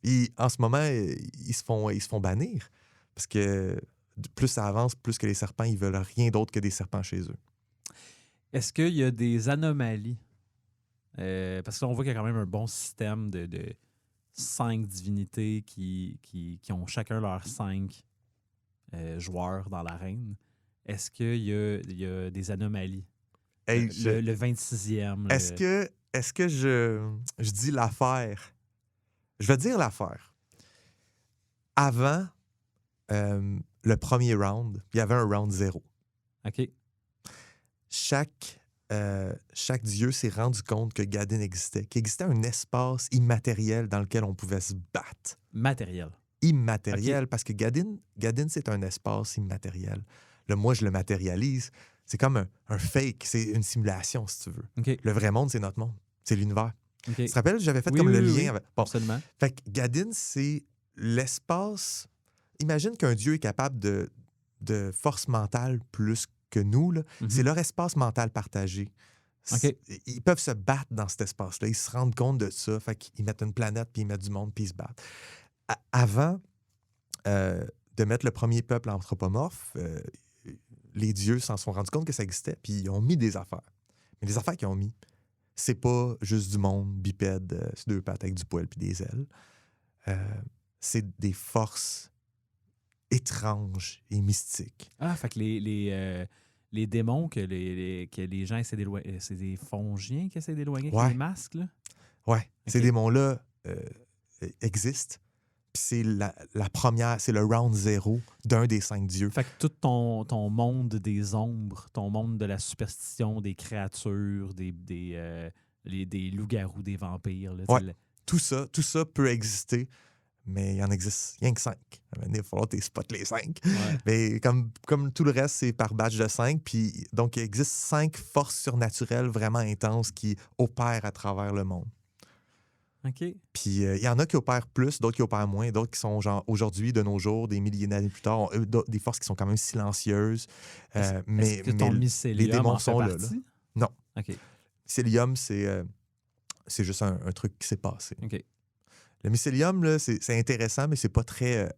Et en ce moment, ils se font bannir parce que plus ça avance, plus que les serpents, ils veulent rien d'autre que des serpents chez eux. Est-ce qu'il y a des anomalies? Parce que là, on voit qu'il y a quand même un bon système de 5 divinités qui ont chacun leurs 5 joueurs dans l'arène. Est-ce qu'il y a des anomalies? Hey, le 26e. Est-ce que je dis l'affaire? Je vais dire l'affaire. Avant le premier round, il y avait un round 0. OK. Chaque dieu s'est rendu compte que Gadin existait, qu'il existait un espace immatériel dans lequel on pouvait se battre. Matériel. Immatériel, OK. parce que Gadin, c'est un espace immatériel. Là, moi, je le matérialise. C'est comme un fake, c'est une simulation, si tu veux. OK. Le vrai monde, c'est notre monde. C'est l'univers. OK. Tu te rappelles, j'avais fait Oui, comme oui, le oui, lien oui. avec... Bon, Absolument. fait que Gadin, c'est l'espace... Imagine qu'un dieu est capable de force mentale plus que nous. Là. Mhm. C'est leur espace mental partagé. OK. Ils peuvent se battre dans cet espace-là. Ils se rendent compte de ça. Fait qu'ils mettent une planète, puis ils mettent du monde, puis ils se battent. Avant de mettre le premier peuple anthropomorphe, les dieux s'en sont rendus compte que ça existait, puis ils ont mis des affaires. Mais les affaires qu'ils ont mis, c'est pas juste du monde bipède, sur 2 pattes avec du poil puis des ailes. C'est des forces étranges et mystiques. Ah, fait que les démons que les gens essaient d'éloigner, c'est des fongiens qui essaient d'éloigner avec Ouais. les masques, là? Ouais, ces OK. démons-là existent. Puis c'est la première, c'est le round 0 d'un des 5 dieux. Fait que tout ton monde des ombres, ton monde de la superstition, des créatures, des loups-garous, des vampires. Là, Ouais. Tout ça peut exister, mais il en existe rien que 5. Il va falloir que tu spots les 5. Ouais. Mais comme tout le reste, c'est par batch de 5. Puis donc, il existe 5 forces surnaturelles vraiment intenses qui opèrent à travers le monde. OK. Puis il y en a qui opèrent plus, d'autres qui opèrent moins, d'autres qui sont genre aujourd'hui, de nos jours, des milliers d'années plus tard, des forces qui sont quand même silencieuses. Est-ce que ton mycélium les démons en fait sont là. partie? Non. OK. Mycélium, c'est juste un truc qui s'est passé. OK. Le mycélium, là, c'est intéressant, mais c'est pas très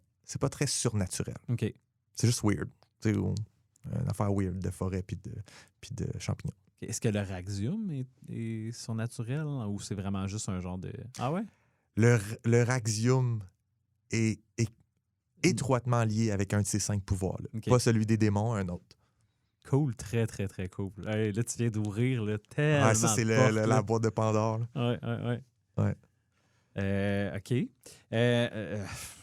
surnaturel. OK. C'est juste weird. C'est une affaire weird de forêt puis de champignons. Est-ce que le raxium est surnaturel ou c'est vraiment juste un genre de... Ah ouais? Le raxium est étroitement lié avec un de ces 5 pouvoirs-là. OK. Pas celui des démons, un autre. Cool, très, très, très cool. Hey, là, tu viens d'ouvrir là, tellement Ouais, ça, c'est de portes, la là. boîte de Pandore. Là. Ouais. OK.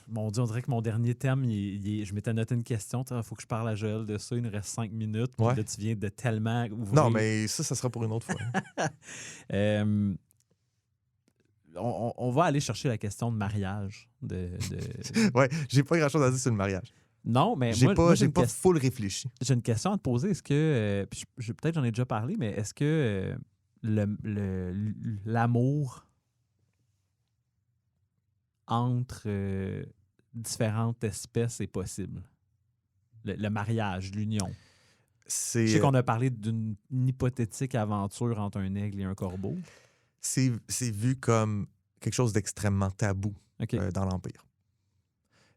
Mon Dieu, on dirait que mon dernier thème, je m'étais noté une question. Il faut que je parle à Joël de ça. Il nous reste 5 minutes. Puis Ouais. là, tu viens de tellement ouvrir. Non, mais ça sera pour une autre fois. On va aller chercher la question de mariage. Ouais, j'ai pas grand-chose à dire sur le mariage. Non, mais J'ai moi, pas, j'ai une question. full réfléchi. J'ai une question à te poser. Est-ce que, puis peut-être j'en ai déjà parlé, mais est-ce que l'amour entre différentes espèces est possible? Le mariage, l'union. Je sais qu'on a parlé d'une hypothétique aventure entre un aigle et un corbeau. C'est vu comme quelque chose d'extrêmement tabou OK. dans l'Empire.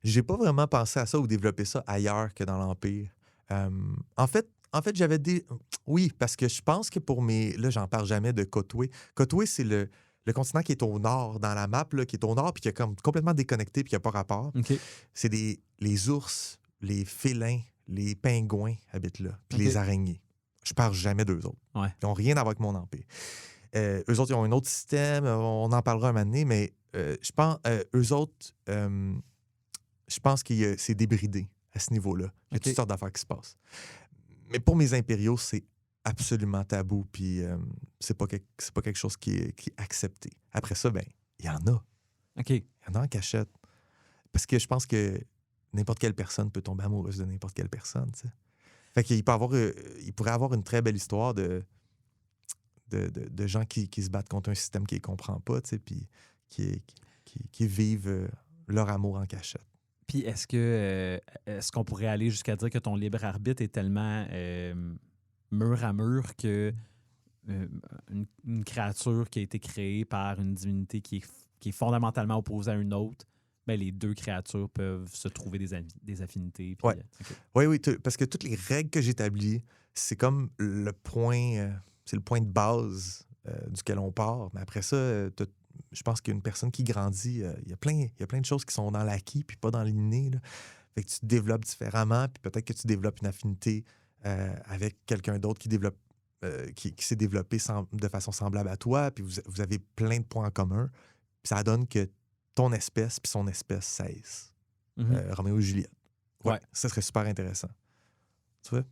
J'ai pas vraiment pensé à ça ou développé ça ailleurs que dans l'Empire. En fait, j'avais des... Oui, parce que je pense que pour mes... Là, j'en parle jamais de Kotwe. Kotwe, c'est le continent qui est au nord dans la map, là, qui est au nord puis qui est comme complètement déconnecté puis qui n'a pas rapport. OK. C'est les ours, les félins, les pingouins habitent là, puis OK. les araignées. Je parle jamais d'eux autres. Ouais. Ils n'ont rien à voir avec mon empire. Eux autres, ils ont un autre système, on en parlera un moment donné, mais je pense, eux autres, je pense que c'est débridé à ce niveau-là. Il y a OK. toutes sortes d'affaires qui se passent. Mais pour mes impériaux, c'est absolument tabou, puis c'est pas quelque chose qui est accepté. Après ça, ben il y en a. OK. Il y en a en cachette. Parce que je pense que n'importe quelle personne peut tomber amoureuse de n'importe quelle personne, tu sais. Fait qu'il il pourrait avoir une très belle histoire de gens qui se battent contre un système qu'ils ne comprennent pas, tu sais, puis qui vivent leur amour en cachette. Puis est-ce qu'on pourrait aller jusqu'à dire que ton libre arbitre est tellement mur à mur que une créature qui a été créée par une divinité qui est fondamentalement opposée à une autre, ben les deux créatures peuvent se trouver des affinités. Puis, Ouais. Oui, parce que toutes les règles que j'établis, c'est comme le point, c'est le point de base duquel on part. Mais après ça, je pense qu'une personne qui grandit, il y a plein de choses qui sont dans l'acquis puis pas dans l'inné. Là. Fait que tu te développes différemment, puis peut-être que tu développes une affinité avec quelqu'un d'autre qui s'est développé de façon semblable à toi, puis vous avez plein de points en commun. Puis ça donne que ton espèce puis son espèce cessent. Mhm. Roméo et Juliette. Ouais. Ça serait super intéressant. Tu vois?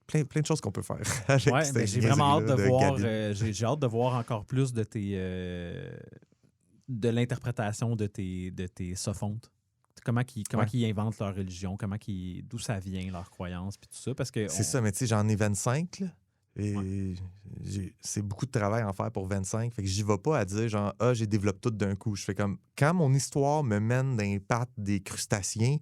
Plein de choses qu'on peut faire. Avec Ouais, cette mais j'ai vraiment hâte de voir. Gabine. J'ai hâte de voir encore plus de de l'interprétation de tes sophonthes. Comment ils inventent leur religion, d'où ça vient, leur croyance, puis tout ça. Parce que C'est ça, mais tu sais, j'en ai 25, là, et c'est beaucoup de travail à en faire pour 25. Fait que j'y vais pas à dire, genre, j'ai développé tout d'un coup. Je fais comme, quand mon histoire me mène dans les pattes des crustacés,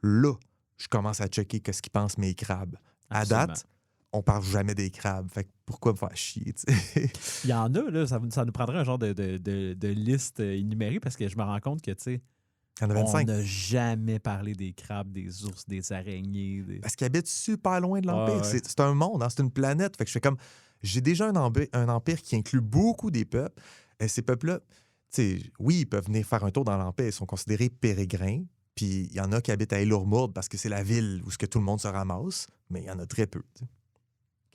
là, je commence à checker qu'est-ce qu'ils pensent mes crabes. À date, on parle jamais des crabes. Fait que pourquoi me faire chier, tu sais? Il y en a, là, ça nous prendrait un genre de liste énumérée parce que je me rends compte que, tu sais, Il y en a on 25. n'a jamais parlé des crabes, des ours, des araignées. Parce qu'ils habitent super loin de l'Empire. Ouais. C'est un monde, hein, c'est une planète. Fait que je fais comme, j'ai déjà un empire qui inclut beaucoup des peuples. Et ces peuples-là, tu sais, oui, ils peuvent venir faire un tour dans l'Empire. Ils sont considérés pérégrins. Puis il y en a qui habitent à Elurmourd parce que c'est la ville où ce que tout le monde se ramasse. Mais il y en a très peu. Tu sais.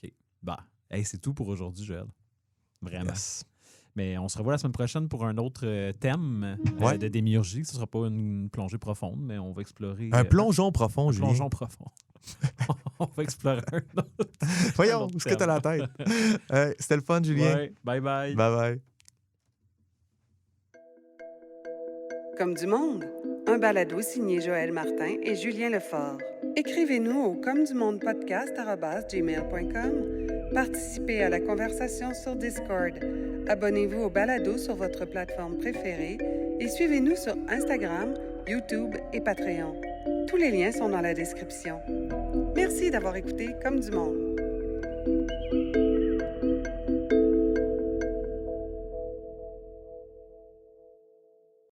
OK. Bah, c'est tout pour aujourd'hui, Joël. Vraiment. Yes. Mais on se revoit la semaine prochaine pour un autre thème Ouais. de démiurgie. Ce ne sera pas une plongée profonde, mais on va explorer... Un plongeon profond, un Julien. plongeon profond. On va explorer un autre. Voyons, un autre où est-ce que t'as la tête? C'était le fun, Julien. Ouais, bye bye. Bye-bye. Comme du monde, un balado signé Joël Martin et Julien Lefort. Écrivez-nous au comedumondepodcast@gmail.com. Participez à la conversation sur Discord. Abonnez-vous au balado sur votre plateforme préférée et suivez-nous sur Instagram, YouTube et Patreon. Tous les liens sont dans la description. Merci d'avoir écouté Comme du monde.